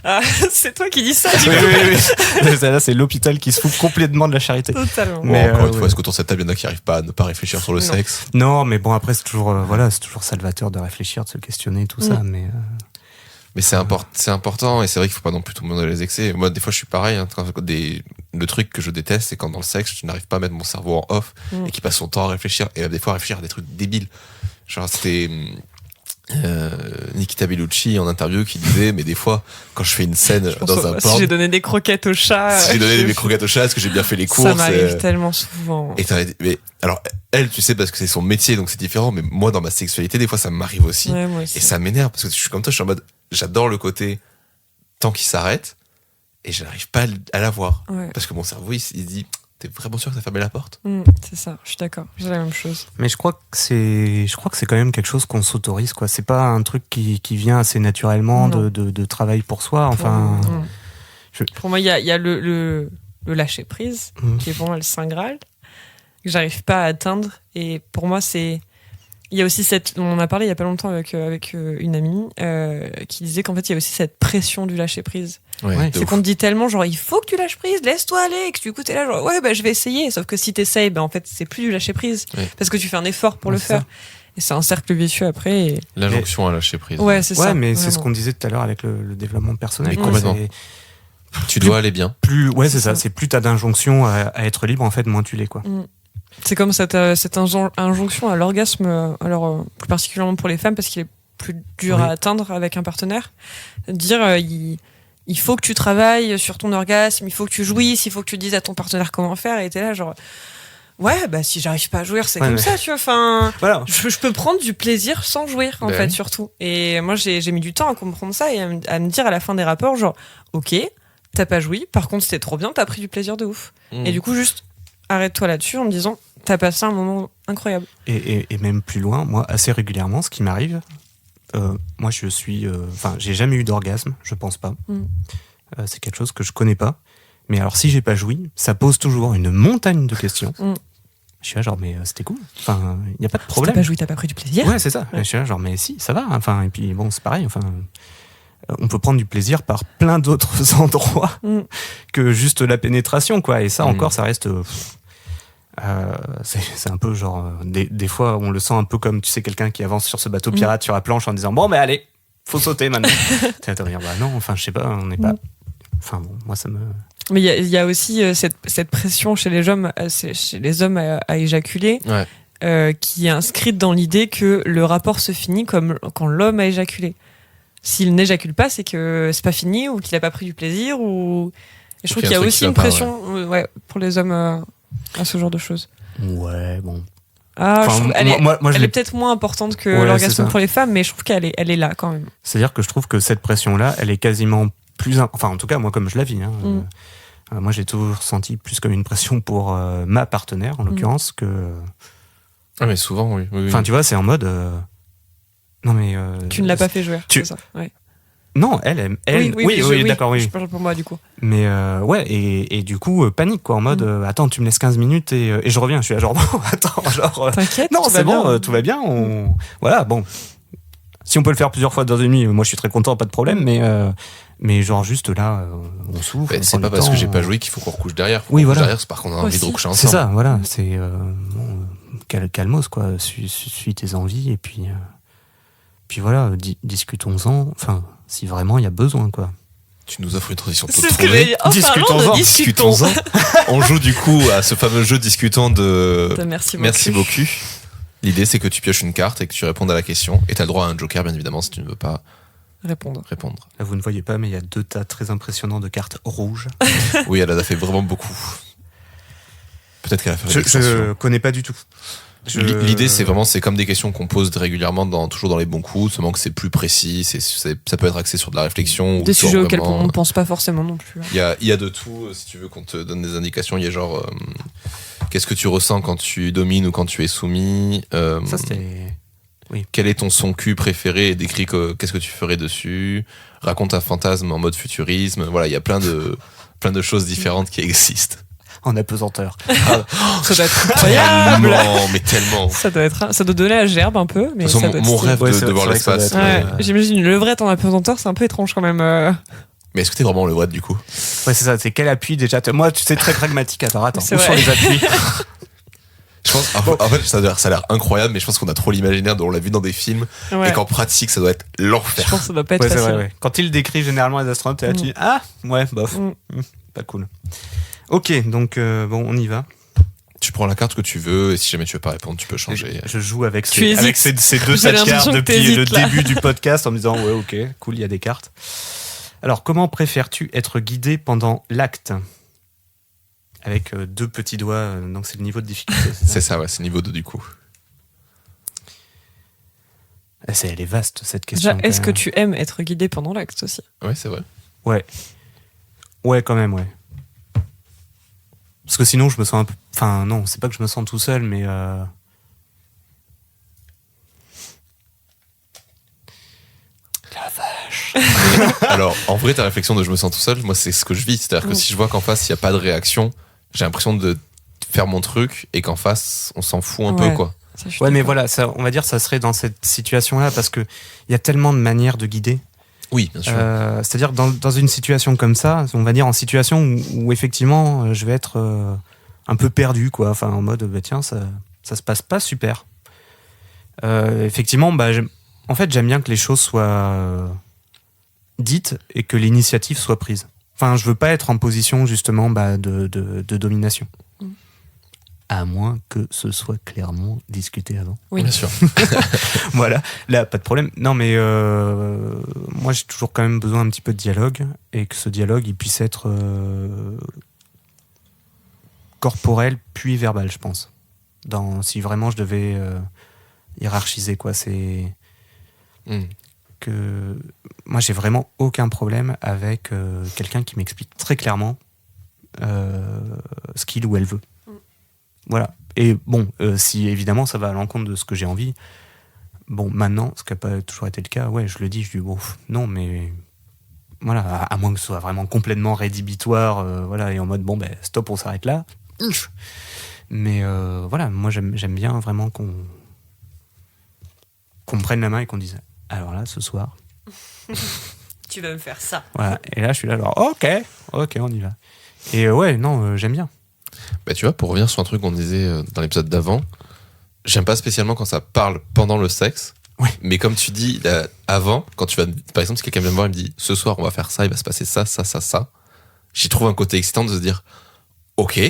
Ah, c'est toi qui dis ça. Oui. Là, c'est l'hôpital qui se fout complètement de la charité. Totalement. Mais encore une fois, est-ce qu'autour de cette table, il y en a qui n'arrivent pas à ne pas réfléchir sur le sexe? Non, mais bon, après, c'est toujours salvateur de réfléchir, de se questionner, tout ça. Mais c'est important, et c'est vrai qu'il ne faut pas non plus tomber dans les excès. Moi, des fois, je suis pareil. Hein, le truc que je déteste, c'est quand dans le sexe, je n'arrive pas à mettre mon cerveau en off et qu'il passe son temps à réfléchir, et des fois à réfléchir à des trucs débiles. Genre, c'était... Nikita Bellucci en interview qui disait, mais des fois quand je fais une scène dans un porn, si j'ai donné des croquettes au chat, est-ce que j'ai bien fait les courses, ça m'arrive tellement souvent. Mais alors elle, tu sais, parce que c'est son métier, donc c'est différent, mais moi dans ma sexualité des fois ça m'arrive aussi, moi aussi. Et ça m'énerve parce que je suis comme toi, je suis en mode j'adore le côté temps qui s'arrête et je n'arrive pas à l'avoir parce que mon cerveau il se dit t'es vraiment sûr que t'as fermé la porte? C'est ça, je suis d'accord, j'ai la même chose. Mais je crois que c'est quand même quelque chose qu'on s'autorise, quoi. C'est pas un truc qui vient assez naturellement de travail pour soi. Enfin, pour moi, il y a le lâcher prise qui est pour moi le saint graal que j'arrive pas à atteindre. Et pour moi, il y a aussi on en a parlé il y a pas longtemps avec une amie qui disait qu'en fait il y a aussi cette pression du lâcher prise. C'est qu'on te dit tellement genre il faut que tu lâches prise, laisse-toi aller, et que du coup t'es là genre je vais essayer, sauf que si t'essayes en fait c'est plus du lâcher prise parce que tu fais un effort pour le faire, et c'est un cercle vicieux après. L'injonction à lâcher prise. C'est ça. Mais vraiment. c'est ce qu'on disait tout à l'heure avec le développement personnel. Mais complètement. Tu dois aller bien. C'est ça. C'est plus t'as d'injonction à être libre, en fait, moins tu l'es, quoi. C'est comme cette injonction à l'orgasme, alors plus particulièrement pour les femmes parce qu'il est plus dur à atteindre avec un partenaire. Dire il faut que tu travailles sur ton orgasme, il faut que tu jouisses, il faut que tu dises à ton partenaire comment faire, et t'es là genre si j'arrive pas à jouir c'est comme ça, tu vois. Enfin, voilà. je peux prendre du plaisir sans jouir en fait, surtout. Et moi j'ai mis du temps à comprendre ça et à me dire à la fin des rapports genre ok, t'as pas joui, par contre c'était trop bien, t'as pris du plaisir de ouf. Et du coup juste arrête-toi là-dessus en me disant t'as passé un moment incroyable. Et même plus loin, moi assez régulièrement ce qui m'arrive, moi j'ai jamais eu d'orgasme, je pense pas. C'est quelque chose que je connais pas, Mais alors, si j'ai pas joui, ça pose toujours une montagne de questions. Je suis là, genre, mais c'était cool. Enfin, il n'y a pas de problème. Si t'as pas joui, t'as pas pris du plaisir. Ouais, c'est ça. Ouais. Je suis là, genre, mais si, ça va. Enfin, et puis, bon, c'est pareil. Enfin, on peut prendre du plaisir par plein d'autres endroits que juste la pénétration, quoi. Et ça, encore, ça reste. C'est un peu genre. Des fois, on le sent un peu comme, tu sais, quelqu'un qui avance sur ce bateau pirate sur la planche en disant bon, mais allez, faut sauter maintenant. Tu vas te dire, bah non, enfin, je sais pas, on n'est pas. Enfin, bon, moi, ça me. Mais il y a aussi cette pression chez les hommes, à éjaculer, qui est inscrite dans l'idée que le rapport se finit comme quand l'homme a éjaculé. S'il n'éjacule pas, c'est que c'est pas fini ou qu'il a pas pris du plaisir ou. Et je trouve qu'il y a aussi une pression pour les hommes à ce genre de choses. Ouais, bon. Elle est peut-être moins importante que l'orgasme pour les femmes, mais je trouve qu'elle est là quand même. C'est-à-dire que je trouve que cette pression-là, elle est quasiment plus. Enfin, en tout cas, moi, comme je la vis. Moi, j'ai toujours senti plus comme une pression pour ma partenaire, en l'occurrence, que. Ah, mais souvent, oui. Enfin, tu vois, c'est en mode. Non, mais. Tu ne l'as pas fait jouer, c'est ça. Ouais. Non, elle. Oui, d'accord, oui. Je parle pour moi, du coup. Mais ouais, et du coup, panique, quoi, en mode, attends, tu me laisses 15 minutes et je reviens. Je suis là, genre, bon, attends, genre. T'inquiète, non, c'est bon, tout va bien. Voilà, bon. Si on peut le faire plusieurs fois dans une nuit, moi, je suis très content, pas de problème, mais genre, juste là, on souffle. C'est pas parce que j'ai pas joué qu'il faut qu'on recouche derrière. Oui, voilà. Derrière, c'est parce qu'on a envie de recoucher ensemble. C'est ça, voilà. C'est. Calmos, quoi. Suis tes envies et puis voilà, discutons-en. Enfin, si vraiment il y a besoin, quoi. Tu nous offres une transition toute C'est ce que trouvée. j'ai dit. Discutons-en. On joue du coup à ce fameux jeu discutant de Merci beaucoup. L'idée, c'est que tu pioches une carte et que tu répondes à la question. Et tu as le droit à un joker, bien évidemment, si tu ne veux pas répondre. Là, vous ne voyez pas, mais il y a 2 tas très impressionnants de cartes rouges. Oui, elle a fait vraiment beaucoup. Peut-être qu'elle a fait je connais pas du tout. L'idée, c'est comme des questions qu'on pose régulièrement toujours dans les bons coups, seulement que c'est plus précis, ça peut être axé sur de la réflexion. Des sujets auxquels on ne pense pas forcément non plus. Il y a de tout, si tu veux qu'on te donne des indications, il y a genre, qu'est-ce que tu ressens quand tu domines ou quand tu es soumis Ça, c'était... Oui. Quel est ton son cul préféré et décris qu'est-ce que tu ferais dessus. Raconte un fantasme en mode futurisme. Voilà, il y a plein de choses différentes qui existent. En apesanteur. Ça doit être incroyable. Tellement. Ça doit donner la gerbe un peu. Mais de toute façon, mon rêve de voir l'espace. J'imagine une levrette en apesanteur, c'est un peu étrange quand même. Mais est-ce que t'es vraiment en levrette du coup? Ouais, c'est ça. C'est quel appui déjà? Moi, tu sais, très pragmatique. Attends. Où sont les appuis? Je pense, en fait, ça a l'air incroyable, mais je pense qu'on a trop l'imaginaire, on l'a vu dans des films, et qu'en pratique, ça doit être l'enfer. Je pense que ça doit pas être facile. Vrai. Quand ils décrivent généralement les astronautes, tu dis bof, pas cool. Ok, donc bon, on y va. Tu prends la carte que tu veux, et si jamais tu veux pas répondre, tu peux changer. Je joue avec ces 2 tas de cartes depuis le début du podcast en me disant ouais, ok, cool, il y a des cartes. Alors, comment préfères-tu être guidé pendant l'acte? Avec 2 petits doigts, donc c'est le niveau de difficulté. C'est ça, ouais, c'est niveau 2 du coup. Elle est vaste cette question. Est-ce que tu aimes être guidé pendant l'acte aussi? Ouais, c'est vrai. Ouais, quand même, ouais. Parce que sinon, je me sens un peu... Enfin, non, c'est pas que je me sens tout seul, mais... La vache. Alors, en vrai, ta réflexion de je me sens tout seul, moi, c'est ce que je vis. C'est-à-dire que si je vois qu'en face, il n'y a pas de réaction, j'ai l'impression de faire mon truc et qu'en face, on s'en fout un peu, quoi. Ouais, mais voilà, ça, on va dire ça serait dans cette situation-là parce qu'il y a tellement de manières de guider. Oui, bien sûr. C'est-à-dire dans une situation comme ça, on va dire en situation où effectivement je vais être un peu perdu, quoi. Enfin, en mode, tiens, ça se passe pas super. Effectivement, en fait, j'aime bien que les choses soient dites et que l'initiative soit prise. Enfin, je veux pas être en position justement de domination. À moins que ce soit clairement discuté avant. Oui, bien sûr. Voilà, là, pas de problème. Non, mais moi, j'ai toujours quand même besoin un petit peu de dialogue et que ce dialogue, il puisse être corporel puis verbal, je pense. Si vraiment je devais hiérarchiser, quoi, c'est que moi, j'ai vraiment aucun problème avec quelqu'un qui m'explique très clairement ce qu'il ou elle veut. Voilà. Et bon, si évidemment ça va à l'encontre de ce que j'ai envie, bon, maintenant, ce qui n'a pas toujours été le cas, ouais, je le dis, bon, non, mais voilà, à moins que ce soit vraiment complètement rédhibitoire, voilà, et en mode bon, stop, on s'arrête là. Mais voilà, moi j'aime bien vraiment qu'on me prenne la main et qu'on dise alors là, ce soir. Tu vas me faire ça. Voilà. Et là, je suis là, genre, ok, on y va. Et j'aime bien. Bah, tu vois, pour revenir sur un truc qu'on disait dans l'épisode d'avant, j'aime pas spécialement quand ça parle pendant le sexe. Oui. Mais comme tu dis, là, avant, quand tu vas, par exemple, si quelqu'un vient me voir et me dit ce soir on va faire ça, il va se passer ça, j'y trouve un côté excitant de se dire ok,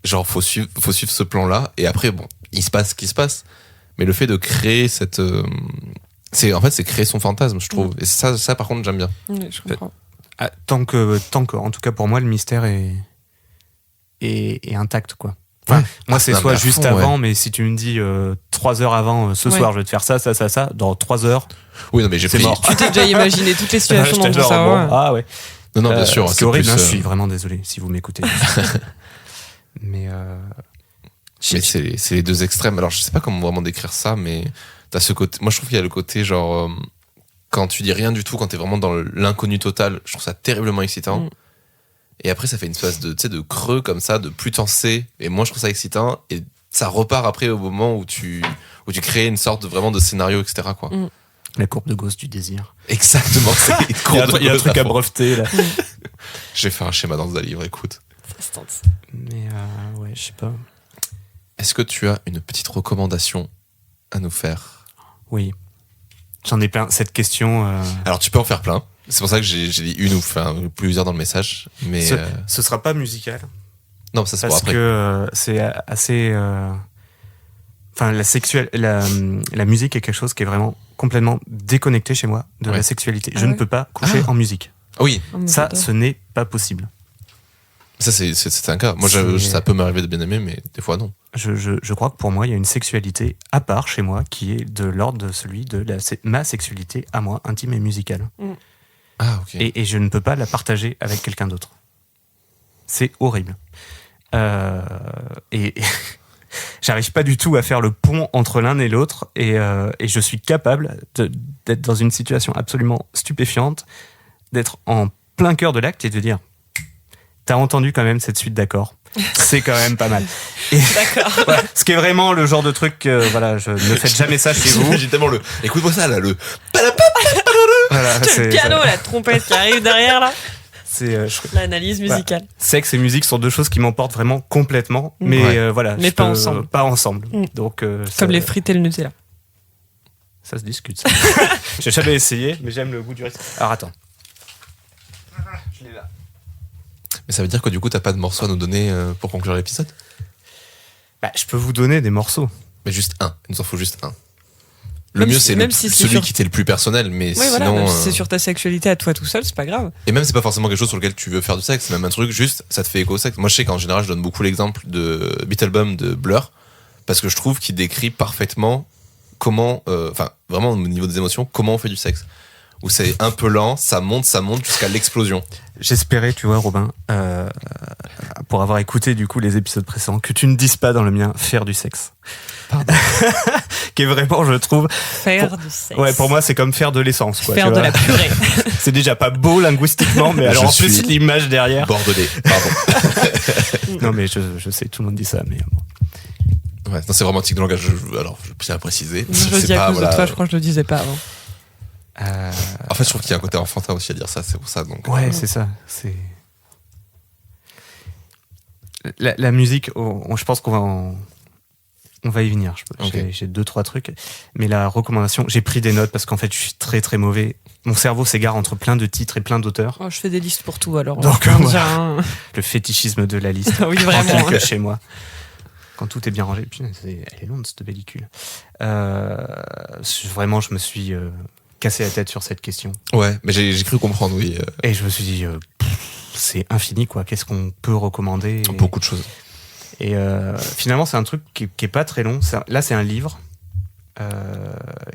genre faut suivre ce plan-là, et après, bon, il se passe ce qui se passe. Mais le fait de créer cette. C'est créer son fantasme, je trouve. Et ça par contre, j'aime bien. Oui, je comprends. Tant que, en tout cas pour moi, le mystère est intact, quoi. Enfin, moi, c'est soit juste avant, mais si tu me dis 3 heures avant, ce soir, je vais te faire ça, dans 3 heures. Oui, non, mais c'est mort. Tu t'es déjà imaginé toutes les situations dans ton cerveau. Ah ouais. Non, bien sûr. C'est horrible, je suis vraiment désolé si vous m'écoutez. Mais c'est les deux extrêmes. Alors, je sais pas comment vraiment décrire ça, mais t'as ce côté. Moi, je trouve qu'il y a le côté, genre, quand tu dis rien du tout, quand t'es vraiment dans l'inconnu total, je trouve ça terriblement excitant. Et après, ça fait une espèce de creux comme ça, de plus t'en sais. Et moi, je trouve ça excitant. Et ça repart après au moment où tu crées une sorte vraiment de scénario, etc., quoi. La courbe de Gauss du désir. Exactement. Il y a un truc à breveter, là. Je vais faire un schéma dans un livre, écoute. Ça se tente. Mais ouais, je sais pas. Est-ce que tu as une petite recommandation à nous faire ? Oui. J'en ai plein. Cette question... Alors, tu peux en faire plein. C'est pour ça que j'ai dit une ou plusieurs dans le message. Mais ce sera pas musical. Non, ça c'est pour après. Parce que c'est assez... Enfin, la musique est quelque chose qui est vraiment complètement déconnecté chez moi de la sexualité. Je ne peux pas coucher en musique. Oui. Ça, ce n'est pas possible. Ça, c'est un cas. Moi, ça peut m'arriver de bien aimer, mais des fois, non. Je crois que pour moi, il y a une sexualité à part chez moi qui est de l'ordre de celui de ma sexualité à moi, intime et musicale. Ah, ok. Et je ne peux pas la partager avec quelqu'un d'autre. C'est horrible. Et j'arrive pas du tout à faire le pont entre l'un et l'autre. Et je suis capable d'être dans une situation absolument stupéfiante, d'être en plein cœur de l'acte et de dire t'as entendu quand même cette suite d'accords. C'est quand même pas mal. D'accord. Voilà, ce qui est vraiment le genre de truc, voilà, ne faites jamais ça chez vous. J'ai tellement écoute-moi ça là, Voilà, c'est le piano, la trompette qui arrive derrière là. C'est l'analyse musicale. Voilà. Sexe et musique sont deux choses qui m'emportent vraiment complètement, mais voilà. Mais pas ensemble. Pas ensemble. Donc comme les frites et le Nutella. Ça se discute. Ça. J'ai jamais essayé, mais j'aime le goût du risque. Alors attends. Je l'ai là. Mais ça veut dire que du coup, t'as pas de morceaux à nous donner pour conclure l'épisode ? Je peux vous donner des morceaux. Mais juste un. Il nous en faut juste un. Le mieux, c'est celui qui t'est le plus personnel, mais sinon... Voilà, même si c'est sur ta sexualité à toi tout seul, c'est pas grave. Et même, c'est pas forcément quelque chose sur lequel tu veux faire du sexe, c'est même un truc, juste, ça te fait écho au sexe. Moi, je sais qu'en général, je donne beaucoup l'exemple de Beetlebum de Blur, parce que je trouve qu'il décrit parfaitement comment, vraiment au niveau des émotions, comment on fait du sexe. Où c'est un peu lent, ça monte jusqu'à l'explosion. J'espérais, tu vois, Robin, pour avoir écouté du coup les épisodes précédents, que tu ne dises pas dans le mien faire du sexe. Pardon. Qui est vraiment, je trouve. Faire du sexe. Ouais, pour moi, c'est comme faire de l'essence, quoi. Faire de la purée. C'est déjà pas beau linguistiquement, mais alors en plus l'image derrière. Bordelais, pardon. Non, mais je sais, tout le monde dit ça, mais bon. Ouais, non, c'est romantique de langage. Alors, je tiens à préciser. Je le dis à cause de toi, je crois que je le disais pas avant. En fait, je trouve qu'il y a un côté enfantin aussi à dire ça, c'est pour ça. Donc, ouais, c'est ça. C'est la musique. Je pense qu'on va y venir. J'ai 2-3 trucs, mais la recommandation, j'ai pris des notes parce qu'en fait, je suis très très mauvais. Mon cerveau s'égare entre plein de titres et plein d'auteurs. Oh, je fais des listes pour tout alors. Donc, le fétichisme de la liste. Oui, vraiment. Chez moi. Quand tout est bien rangé. Putain, elle est longue cette pellicule. Vraiment, je me suis cassé la tête sur cette question. Ouais, mais j'ai cru comprendre, oui. Et je me suis dit, c'est infini, quoi. Qu'est-ce qu'on peut recommander ? Beaucoup de choses. Et finalement, c'est un truc qui est pas très long. Là, c'est un livre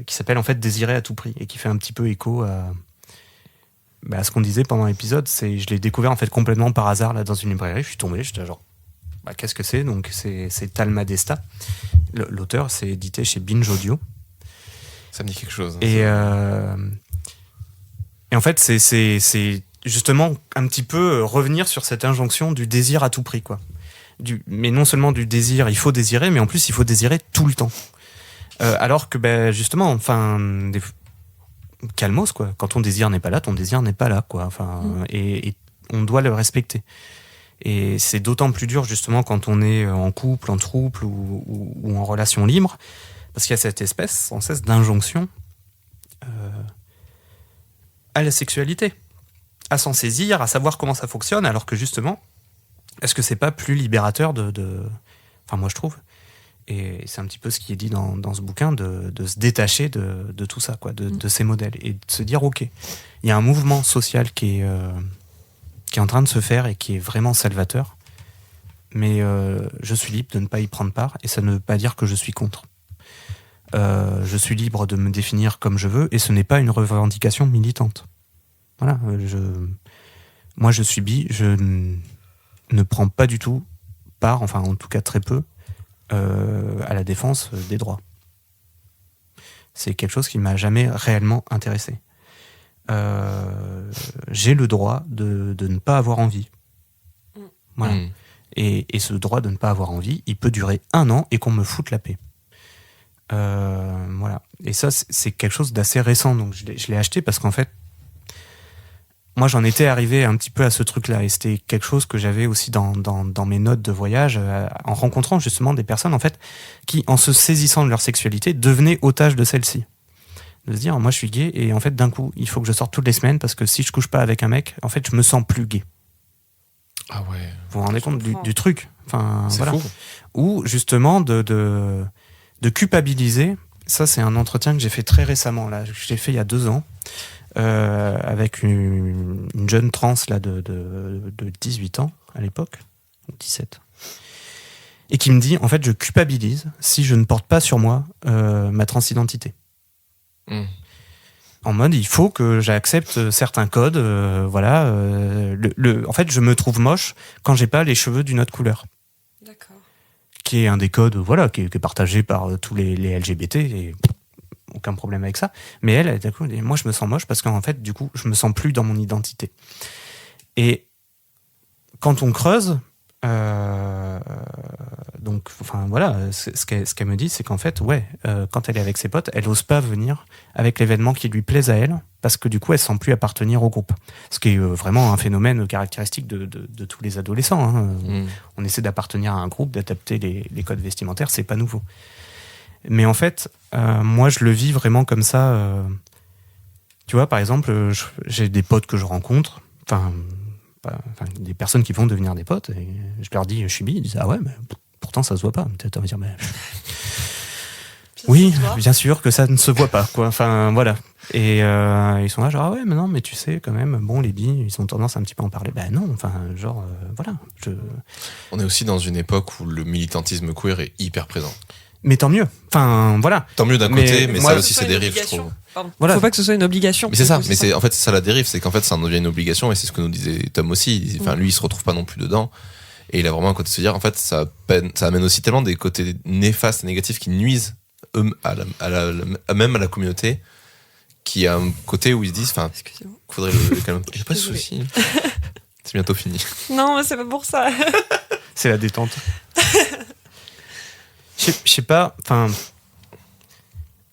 qui s'appelle en fait Désirer à tout prix et qui fait un petit peu écho à ce qu'on disait pendant l'épisode. Je l'ai découvert en fait complètement par hasard là dans une librairie. Je suis tombé, j'étais genre, qu'est-ce que c'est ? Donc c'est Talma Desta. L'auteur, c'est édité chez Binge Audio. Ça me dit quelque chose. Et Et en fait, c'est justement un petit peu revenir sur cette injonction du désir à tout prix, quoi. Mais non seulement du désir, il faut désirer, mais en plus, il faut désirer tout le temps. Alors que, justement, calmos, quoi. Quand ton désir n'est pas là, ton désir n'est pas là, quoi. Enfin, et on doit le respecter. Et c'est d'autant plus dur, justement, quand on est en couple, en trouble ou en relation libre, parce qu'il y a cette espèce, sans cesse, d'injonction à la sexualité, à s'en saisir, à savoir comment ça fonctionne, alors que justement, est-ce que c'est pas plus libérateur Enfin, moi, je trouve. Et c'est un petit peu ce qui est dit dans ce bouquin, de se détacher de tout ça, quoi, de ces modèles, et de se dire, ok, il y a un mouvement social qui est en train de se faire et qui est vraiment salvateur, mais je suis libre de ne pas y prendre part, et ça ne veut pas dire que je suis contre. Je suis libre de me définir comme je veux, et ce n'est pas une revendication militante. Voilà, moi je suis bi, je ne prends pas du tout part, enfin en tout cas très peu, à la défense des droits. C'est quelque chose qui ne m'a jamais réellement intéressé. J'ai le droit de ne pas avoir envie. Voilà. Et ce droit de ne pas avoir envie, il peut durer 1 an et qu'on me foute la paix. Voilà. Et ça, c'est quelque chose d'assez récent. Donc je l'ai acheté parce qu'en fait, moi, j'en étais arrivé un petit peu à ce truc-là. Et c'était quelque chose que j'avais aussi dans mes notes de voyage, en rencontrant justement des personnes, en fait, qui, en se saisissant de leur sexualité, devenaient otages de celle-ci. De se dire, moi, je suis gay, et en fait, d'un coup, il faut que je sorte toutes les semaines, parce que si je couche pas avec un mec, en fait, je me sens plus gay. Ah ouais. Vous vous rendez compte du truc. Enfin, c'est voilà. fou. Ou, justement, de culpabiliser. Ça, c'est un entretien que j'ai fait très récemment, là. Je l'ai fait il y a 2 ans. Avec une jeune trans là, de 18 ans à l'époque, ou 17, et qui me dit, en fait, je culpabilise si je ne porte pas sur moi ma transidentité. En mode, il faut que j'accepte certains codes, voilà. En fait, je me trouve moche quand j'ai pas les cheveux d'une autre couleur. D'accord. Qui est un des codes, voilà, qui est partagé par tous les LGBT, et aucun problème avec ça. Mais elle dit, moi, je me sens moche parce qu'en fait, du coup, je me sens plus dans mon identité. Et quand on creuse, donc, enfin, voilà, ce qu'elle me dit, c'est qu'en fait, quand elle est avec ses potes, elle n'ose pas venir avec l'événement qui lui plaise à elle, parce que du coup, elle ne sent plus appartenir au groupe. Ce qui est vraiment un phénomène caractéristique de tous les adolescents. Hein. On essaie d'appartenir à un groupe, d'adapter les codes vestimentaires, c'est pas nouveau. Mais en fait, moi, je le vis vraiment comme ça. Tu vois, par exemple, j'ai des potes que je rencontre, des personnes qui vont devenir des potes, et je leur dis, je suis bi, ils disent, ah ouais, mais pourtant ça se voit pas. Peut-être on va dire, mais... Oui, bien sûr que ça ne se voit pas, quoi. Enfin, voilà. Et ils sont là, genre, ah ouais, mais non, mais tu sais, quand même, bon, les bi, ils ont tendance un petit peu à en parler. Ben non, enfin, genre, voilà. On est aussi dans une époque où le militantisme queer est hyper présent. Mais tant mieux. Enfin, voilà. Tant mieux d'un côté, mais ça aussi, c'est dérive, je trouve. Voilà. Faut pas que ce soit une obligation. Mais c'est ça. Mais en fait, c'est ça la dérive, c'est qu'en fait, ça en devient une obligation, et c'est ce que nous disait Tom aussi. Enfin, lui, il se retrouve pas non plus dedans. Et il a vraiment un côté de se dire, en fait, ça amène aussi tellement des côtés néfastes et négatifs qui nuisent même à la communauté, qui a un côté où ils se disent, enfin, faudrait le calmer. Il n'y a pas de souci. C'est bientôt fini. Non, mais c'est pas pour ça. C'est la détente. Je sais pas, enfin,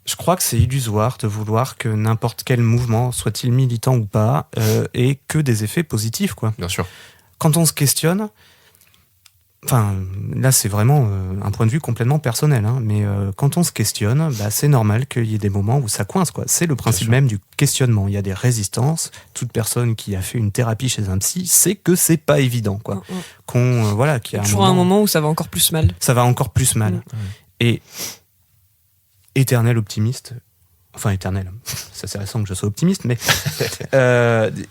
je crois que c'est illusoire de vouloir que n'importe quel mouvement, soit-il militant ou pas, ait que des effets positifs, quoi. Bien sûr. Quand on se questionne, enfin, là c'est vraiment un point de vue complètement personnel, hein, mais quand on se questionne, bah, c'est normal qu'il y ait des moments où ça coince, quoi. C'est le principe même du questionnement. Il y a des résistances. Toute personne qui a fait une thérapie chez un psy sait que c'est pas évident, quoi. Voilà, qu'il y a toujours un moment où ça va encore plus mal. Ça va encore plus mal. Et éternel optimiste, enfin éternel, ça c'est récent que je sois optimiste, mais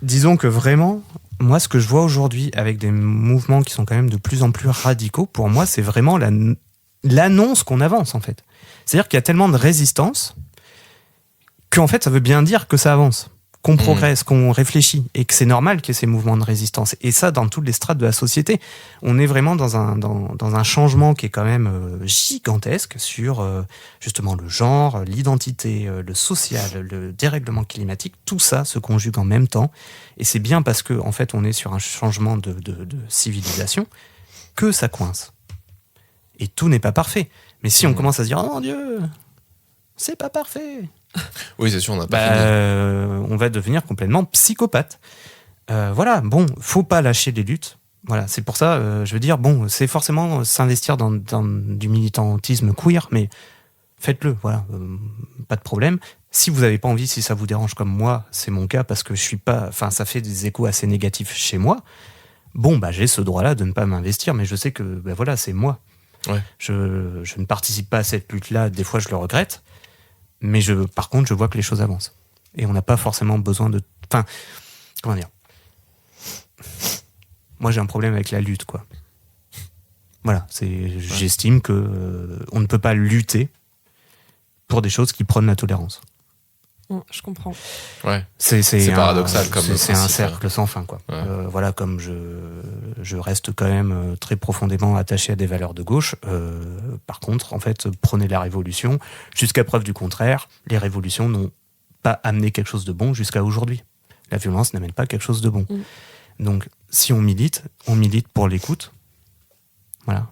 disons que vraiment, moi ce que je vois aujourd'hui avec des mouvements qui sont quand même de plus en plus radicaux, pour moi c'est vraiment l'annonce qu'on avance, en fait. C'est-à-dire qu'il y a tellement de résistance qu'en fait ça veut bien dire que ça avance, qu'on progresse, qu'on réfléchit, et que c'est normal qu'il y ait ces mouvements de résistance. Et ça, dans toutes les strates de la société. On est vraiment dans un changement qui est quand même gigantesque sur justement le genre, l'identité, le social, le dérèglement climatique. Tout ça se conjugue en même temps. Et c'est bien parce que, en fait, on est sur un changement de civilisation que ça coince. Et tout n'est pas parfait. Mais si on commence à se dire « Oh mon Dieu, c'est pas parfait !» Oui, c'est sûr, on n'a pas fini. on va devenir complètement psychopathe. Voilà, bon, faut pas lâcher les luttes. Voilà, c'est pour ça, je veux dire, bon, c'est forcément s'investir dans du militantisme queer, mais faites-le, voilà, pas de problème. Si vous n'avez pas envie, si ça vous dérange comme moi, c'est mon cas, parce que je suis pas, enfin, ça fait des échos assez négatifs chez moi. Bon, bah, j'ai ce droit-là de ne pas m'investir, mais je sais que, bah, voilà, c'est moi. Ouais. Je ne participe pas à cette lutte-là, des fois je le regrette. Mais par contre, je vois que les choses avancent. Et on n'a pas forcément besoin de... Enfin, comment dire ? Moi, j'ai un problème avec la lutte, quoi. Voilà, j'estime que on ne peut pas lutter pour des choses qui prônent la tolérance. Je comprends. Ouais. C'est paradoxal comme c'est un principe, cercle sans fin, quoi. Ouais. Voilà, comme je reste quand même très profondément attaché à des valeurs de gauche. Par contre, en fait, prôner la révolution, jusqu'à preuve du contraire, les révolutions n'ont pas amené quelque chose de bon jusqu'à aujourd'hui. La violence n'amène pas quelque chose de bon. Donc, si on milite pour l'écoute. Voilà.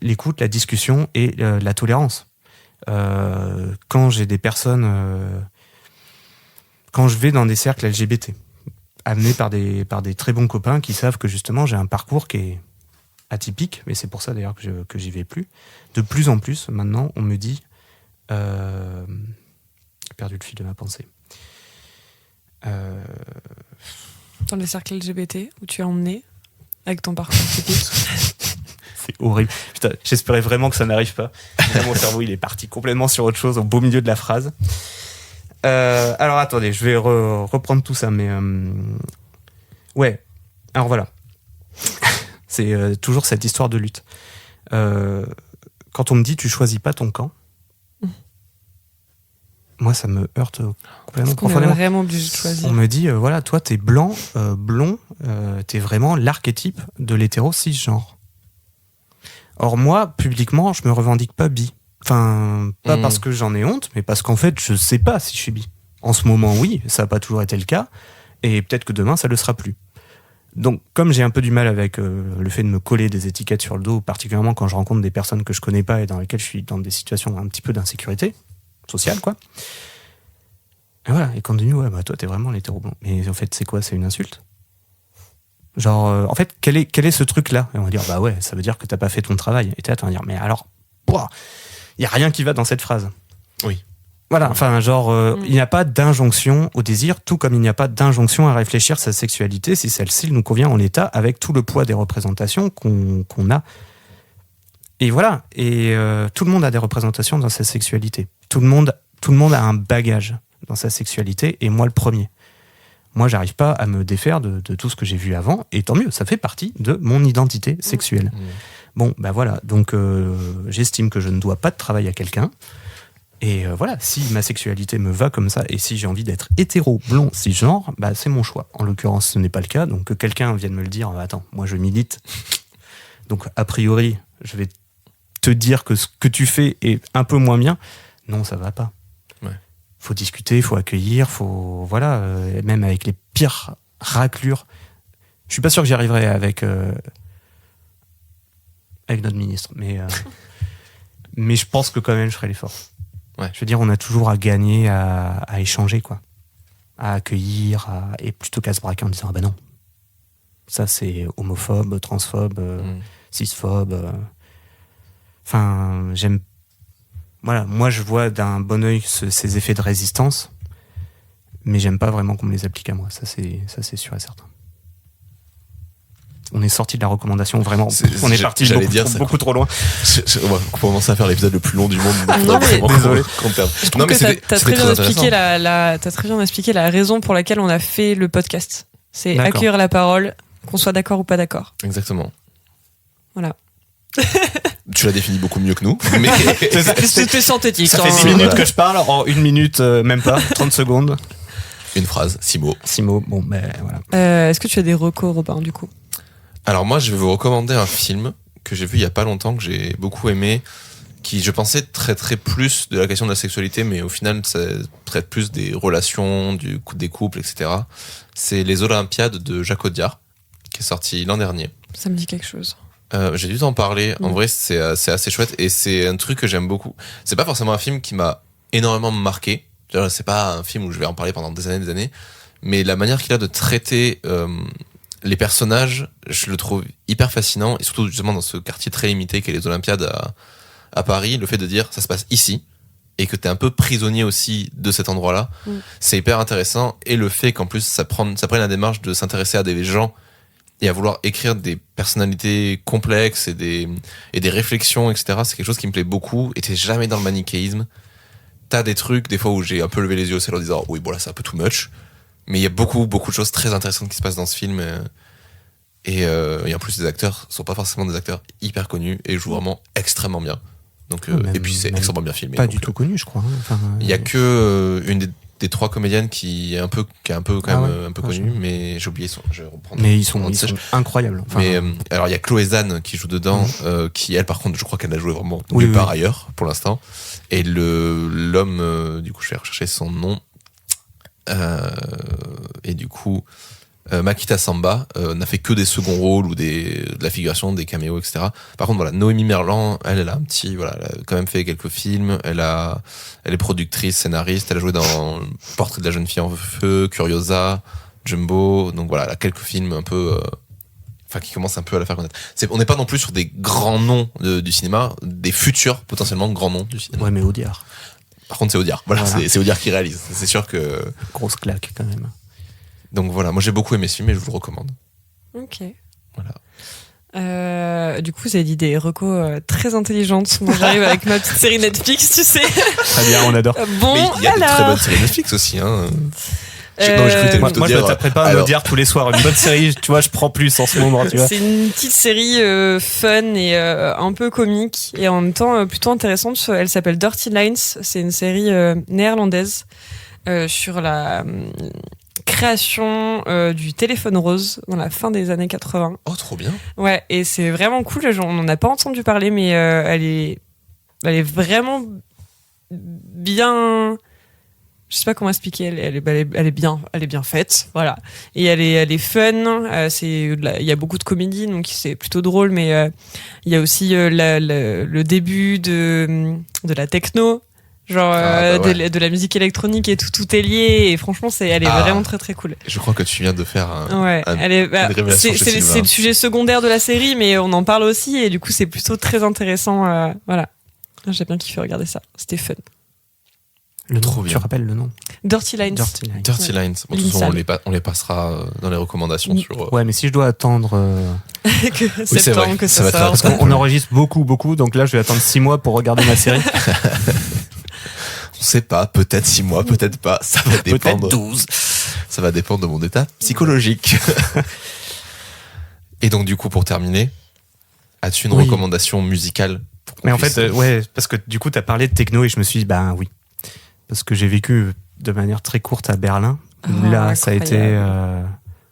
L'écoute, la discussion et la tolérance. Quand j'ai des personnes, quand je vais dans des cercles LGBT, amenés par des très bons copains qui savent que justement j'ai un parcours qui est atypique, mais c'est pour ça d'ailleurs que j'y vais plus. De plus en plus, maintenant, on me dit, j'ai perdu le fil de ma pensée. Dans les cercles LGBT où tu es emmené avec ton parcours atypique. C'est horrible. Putain, j'espérais vraiment que ça n'arrive pas. Là, mon cerveau, il est parti complètement sur autre chose au beau milieu de la phrase. Alors, attendez, je vais reprendre tout ça, mais... Ouais, alors voilà. C'est toujours cette histoire de lutte. Quand on me dit « tu choisis pas ton camp », moi, ça me heurte complètement profondément. On est vraiment obligé de choisir. On me dit, voilà, toi, t'es blanc, blond, t'es vraiment l'archétype de l'hétéro cisgenre. Or, moi, publiquement, je me revendique pas bi. Enfin, pas parce que j'en ai honte, mais parce qu'en fait, je sais pas si je suis bi. En ce moment, oui, ça n'a pas toujours été le cas, et peut-être que demain, ça le sera plus. Donc, comme j'ai un peu du mal avec le fait de me coller des étiquettes sur le dos, particulièrement quand je rencontre des personnes que je connais pas et dans lesquelles je suis dans des situations un petit peu d'insécurité sociale, quoi. Et voilà, et quand on dit, ouais, bah toi, t'es vraiment l'hétéro blanc. Mais en fait, c'est quoi ? C'est une insulte ? Genre, en fait, quel est ce truc-là ? Et on va dire, bah ouais, ça veut dire que t'as pas fait ton travail. Et t'es là, tu vas dire, mais alors, il y a rien qui va dans cette phrase. Oui. Voilà, enfin, genre, il n'y a pas d'injonction au désir, tout comme il n'y a pas d'injonction à réfléchir sa sexualité si celle-ci nous convient en état, avec tout le poids des représentations qu'on a. Et voilà, et tout le monde a des représentations dans sa sexualité. Tout le monde a un bagage dans sa sexualité, et moi le premier. Moi, j'arrive pas à me défaire de tout ce que j'ai vu avant, et tant mieux, ça fait partie de mon identité sexuelle. Bon, bah voilà, donc j'estime que je ne dois pas de travail à quelqu'un, et voilà, si ma sexualité me va comme ça, et si j'ai envie d'être hétéro, blond, cisgenre, bah c'est mon choix. En l'occurrence, ce n'est pas le cas, donc que quelqu'un vienne me le dire, attends, moi je milite, donc a priori, je vais te dire que ce que tu fais est un peu moins bien, non, ça va pas. Faut discuter, faut accueillir, faut voilà, même avec les pires raclures. Je suis pas sûr que j'y arriverai avec notre ministre, mais je pense que quand même je ferai l'effort. Ouais. Je veux dire, on a toujours à gagner à échanger, quoi, à accueillir, et plutôt qu'à se braquer en disant ah ben non, ça c'est homophobe, transphobe, cisphobe. Enfin, j'aime. Voilà, moi je vois d'un bon œil ces effets de résistance, mais j'aime pas vraiment qu'on me les applique à moi, ça c'est sûr et certain. On est sorti de la recommandation, vraiment, on est parti beaucoup trop loin. On va commencer à faire l'épisode le plus long du monde. Désolé. Je trouve que t'as très bien expliqué la raison pour laquelle on a fait le podcast. C'est accueillir la parole, qu'on soit d'accord ou pas d'accord. Exactement. Voilà. Tu l'as défini beaucoup mieux que nous. Mais C'était synthétique. Ça fait 6 minutes que je parle, en 1 minute, même pas, 30 secondes. Une phrase, 6 mots. 6 mots, bon, ben voilà. Est-ce que tu as des recos, Robin, du coup? Alors moi, je vais vous recommander un film que j'ai vu il y a pas longtemps, que j'ai beaucoup aimé, qui, je pensais, traiterait plus de la question de la sexualité, mais au final, ça traite plus des relations, des couples, etc. C'est Les Olympiades de Jacques Audiard, qui est sorti l'an dernier. Ça me dit quelque chose. J'ai dû t'en parler. En vrai, c'est assez chouette et c'est un truc que j'aime beaucoup. C'est pas forcément un film qui m'a énormément marqué. C'est pas un film où je vais en parler pendant des années, mais la manière qu'il a de traiter les personnages, je le trouve hyper fascinant, et surtout justement dans ce quartier très limité qu'est les Olympiades à Paris, le fait de dire ça se passe ici et que t'es un peu prisonnier aussi de cet endroit-là, c'est hyper intéressant, et le fait qu'en plus ça prenne la démarche de s'intéresser à des gens et à vouloir écrire des personnalités complexes et des réflexions, etc., c'est quelque chose qui me plaît beaucoup, et t'es jamais dans le manichéisme. T'as des trucs, des fois, où j'ai un peu levé les yeux au ciel en disant oui, bon là c'est un peu too much, mais il y a beaucoup de choses très intéressantes qui se passent dans ce film, et en plus les acteurs sont pas forcément des acteurs hyper connus et jouent vraiment extrêmement bien. Donc, et puis c'est extrêmement bien filmé. Pas du tout connu, je crois. Enfin, il y a que une des 3 comédiennes qui est un peu connue, mais j'ai oublié je vais reprendre. Mais ils sont incroyables. Enfin, mais alors il y a Chloé Zhane qui joue dedans, qui elle par contre je crois qu'elle a joué vraiment nulle part ailleurs pour l'instant. Et l'homme, du coup je vais rechercher son nom, et du coup Makita Samba n'a fait que des seconds rôles ou de la figuration, des caméos, etc. Par contre, voilà, Noémie Merlan, elle a elle a quand même fait quelques films. Elle est productrice, scénariste. Elle a joué dans Portrait de la jeune fille en feu, Curiosa, Jumbo. Donc voilà, elle a quelques films un peu, qui commencent un peu à la faire connaître. On n'est pas non plus sur des grands noms du cinéma, des futurs potentiellement grands noms du cinéma. Ouais, mais Audiard. Par contre, c'est Audiard. Voilà. C'est Audiard qui réalise. C'est sûr que grosse claque quand même. Donc voilà, moi j'ai beaucoup aimé ce film et je vous le recommande. Ok. Voilà. Du coup, vous avez dit des recos très intelligentes. Moi, j'arrive avec ma petite série Netflix, tu sais. Très bien, on adore. Bon, mais il y a des très bonnes séries Netflix aussi, hein. Moi, je me taperai pas à me dire tous les soirs une bonne série. Tu vois, je prends plus en ce moment. Tu vois. C'est une petite série fun et un peu comique et en même temps plutôt intéressante. Elle s'appelle Dirty Lines. C'est une série néerlandaise sur la création du téléphone rose dans la fin des années 80. Oh, trop bien. Ouais, et c'est vraiment cool. On n'en a pas entendu parler, mais elle est vraiment bien. Je sais pas comment expliquer. Elle est bien faite, voilà. Et elle est fun. Il y a beaucoup de comédie, donc c'est plutôt drôle. Mais il y a aussi le début de la techno. Genre de la musique électronique et tout est lié, et franchement elle est vraiment très très cool. Je crois que tu viens de faire c'est le sujet secondaire de la série, mais on en parle aussi, et du coup c'est plutôt très intéressant. Voilà, j'ai bien kiffé regarder ça, c'était fun. Le nom, tu rappelles le nom? Dirty Lines. Dirty Lines. Bon, de toute façon, on les passera dans les recommandations sur. Ouais, mais si je dois attendre que septembre, que ça sorte. Parce qu'on enregistre beaucoup, donc là je vais attendre 6 mois pour regarder ma série. On sait pas, peut-être 6 mois, peut-être pas. Ça va dépendre. Peut-être 12. Ça va dépendre de mon état psychologique. Et donc, du coup, pour terminer, as-tu une recommandation musicale? Mais en fait, parce que du coup, t'as parlé de techno et je me suis dit, oui. Parce que j'ai vécu de manière très courte à Berlin. Là, ça a été,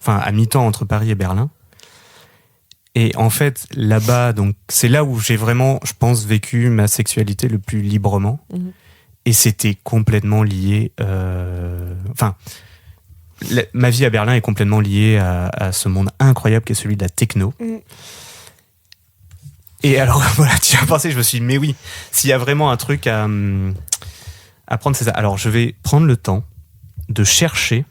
à mi-temps entre Paris et Berlin. Et en fait, là-bas, donc, c'est là où j'ai vraiment, je pense, vécu ma sexualité le plus librement. Mm-hmm. Et c'était complètement lié. Ma vie à Berlin est complètement liée à ce monde incroyable qui est celui de la techno. Mm. Et alors, voilà, tu as pensé, je me suis dit, mais oui, s'il y a vraiment un truc à prendre, c'est ça. Alors, je vais prendre le temps de chercher.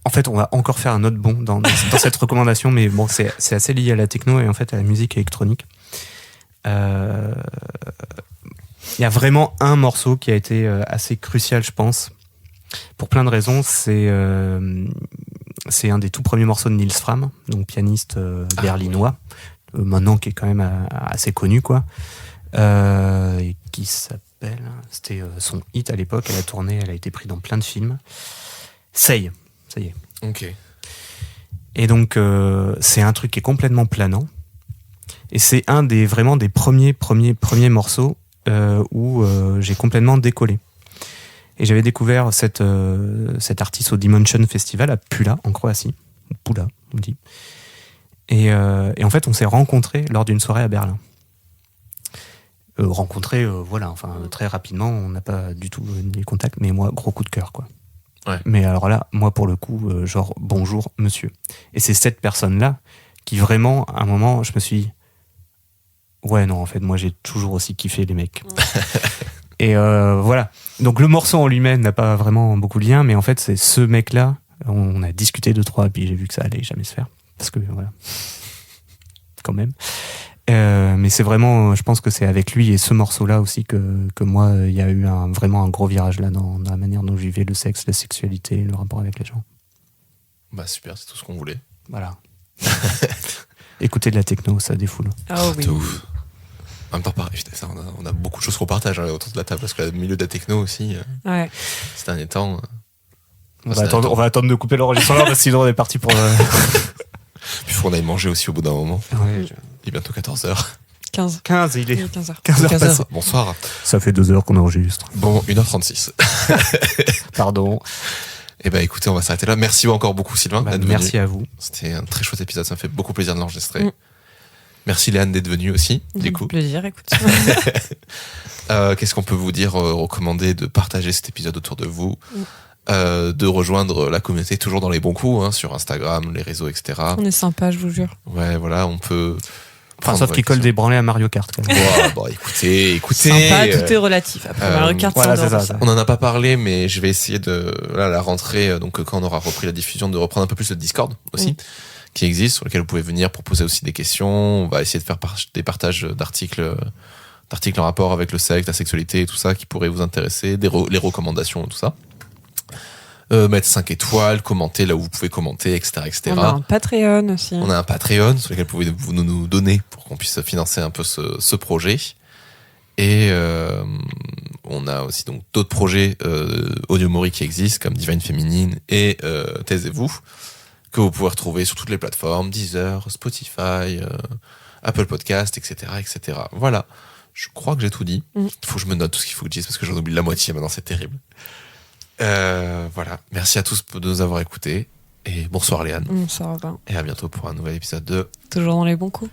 En fait, on va encore faire un autre bond dans cette recommandation, mais bon, c'est assez lié à la techno et en fait à la musique électronique. Il y a vraiment un morceau qui a été assez crucial, je pense, pour plein de raisons. C'est un des tout premiers morceaux de Nils Fram, donc pianiste berlinois, maintenant qui est quand même assez connu, quoi, et qui s'appelle, c'était son hit à l'époque, elle a tourné, elle a été prise dans plein de films. Say, ça y est. Ok. Et donc c'est un truc qui est complètement planant. Et c'est un des vraiment des premiers morceaux où j'ai complètement décollé. Et j'avais découvert cet artiste au Dimension Festival à Pula, en Croatie. Pula, on dit. Et en fait, on s'est rencontrés lors d'une soirée à Berlin. Très rapidement, on n'a pas du tout les contacts, mais moi, gros coup de cœur, quoi. Ouais. Mais alors là, moi, pour le coup, genre, bonjour, monsieur. Et c'est cette personne-là qui vraiment, à un moment, je me suis dit, ouais, non, en fait, moi, j'ai toujours aussi kiffé les mecs. Et voilà. Donc, le morceau en lui-même n'a pas vraiment beaucoup de lien, mais en fait, c'est ce mec-là, on a discuté 2-3, puis j'ai vu que ça allait jamais se faire. Parce que, voilà. Quand même. Mais c'est vraiment, je pense que c'est avec lui et ce morceau-là aussi que moi, il y a eu vraiment un gros virage là dans la manière dont je vivais le sexe, la sexualité, le rapport avec les gens. Bah super, c'est tout ce qu'on voulait. Voilà. Écouter de la techno, ça défoule. Ah oui. De ouf. En même temps, pareil, ça, on a beaucoup de choses qu'on partage autour de la table, parce que le milieu de la techno aussi, Ouais. ces derniers temps... On va attendre de couper l'enregistrement parce que sinon on est parti pour... Puis il faut qu'on aille manger aussi au bout d'un moment. Ouais, Il est bientôt 14h. 15. 15, il est 15h. 15h passé. Bonsoir. Ça fait 2 heures qu'on enregistre. Bon, 1h36. Pardon. Eh ben écoutez, on va s'arrêter là. Merci encore beaucoup Sylvain d'être venu. Merci à vous. C'était un très chouette épisode, ça me fait beaucoup plaisir de l'enregistrer. Merci Léane d'être venue aussi, du coup. Plaisir, écoute. Qu'est-ce qu'on peut vous dire, recommander de partager cet épisode autour de vous, de rejoindre la communauté toujours dans les bons coups, hein, sur Instagram, les réseaux, etc. On est sympa, je vous jure. Ouais, voilà, on peut... Enfin, sauf qu'il colle des branlés à Mario Kart. Quand même. Ouais, bon, écoutez. Sympa, tout est relatif. Après, Mario Kart, voilà, c'est ça. On en a pas parlé, mais je vais essayer la rentrée, donc quand on aura repris la diffusion, de reprendre un peu plus le Discord aussi, qui existe, sur lequel vous pouvez venir pour poser aussi des questions. On va essayer de faire des partages d'articles en rapport avec le sexe, la sexualité et tout ça, qui pourraient vous intéresser, les recommandations, tout ça. Mettre 5 étoiles, commenter là où vous pouvez commenter, etc., etc. On a un Patreon aussi. On a un Patreon sur lequel vous pouvez nous donner pour qu'on puisse financer un peu ce projet. Et on a aussi donc d'autres projets Audio-Mori qui existent, comme Divine Féminine et Taisez-vous, que vous pouvez retrouver sur toutes les plateformes, Deezer, Spotify, Apple Podcast, etc., etc. Voilà. Je crois que j'ai tout dit. Il faut que je me note tout ce qu'il faut que je dise parce que j'en oublie la moitié maintenant, c'est terrible. Voilà. Merci à tous de nous avoir écoutés. Et bonsoir Léane. Bonsoir. Et à bientôt pour un nouvel épisode de Toujours dans les bons coups.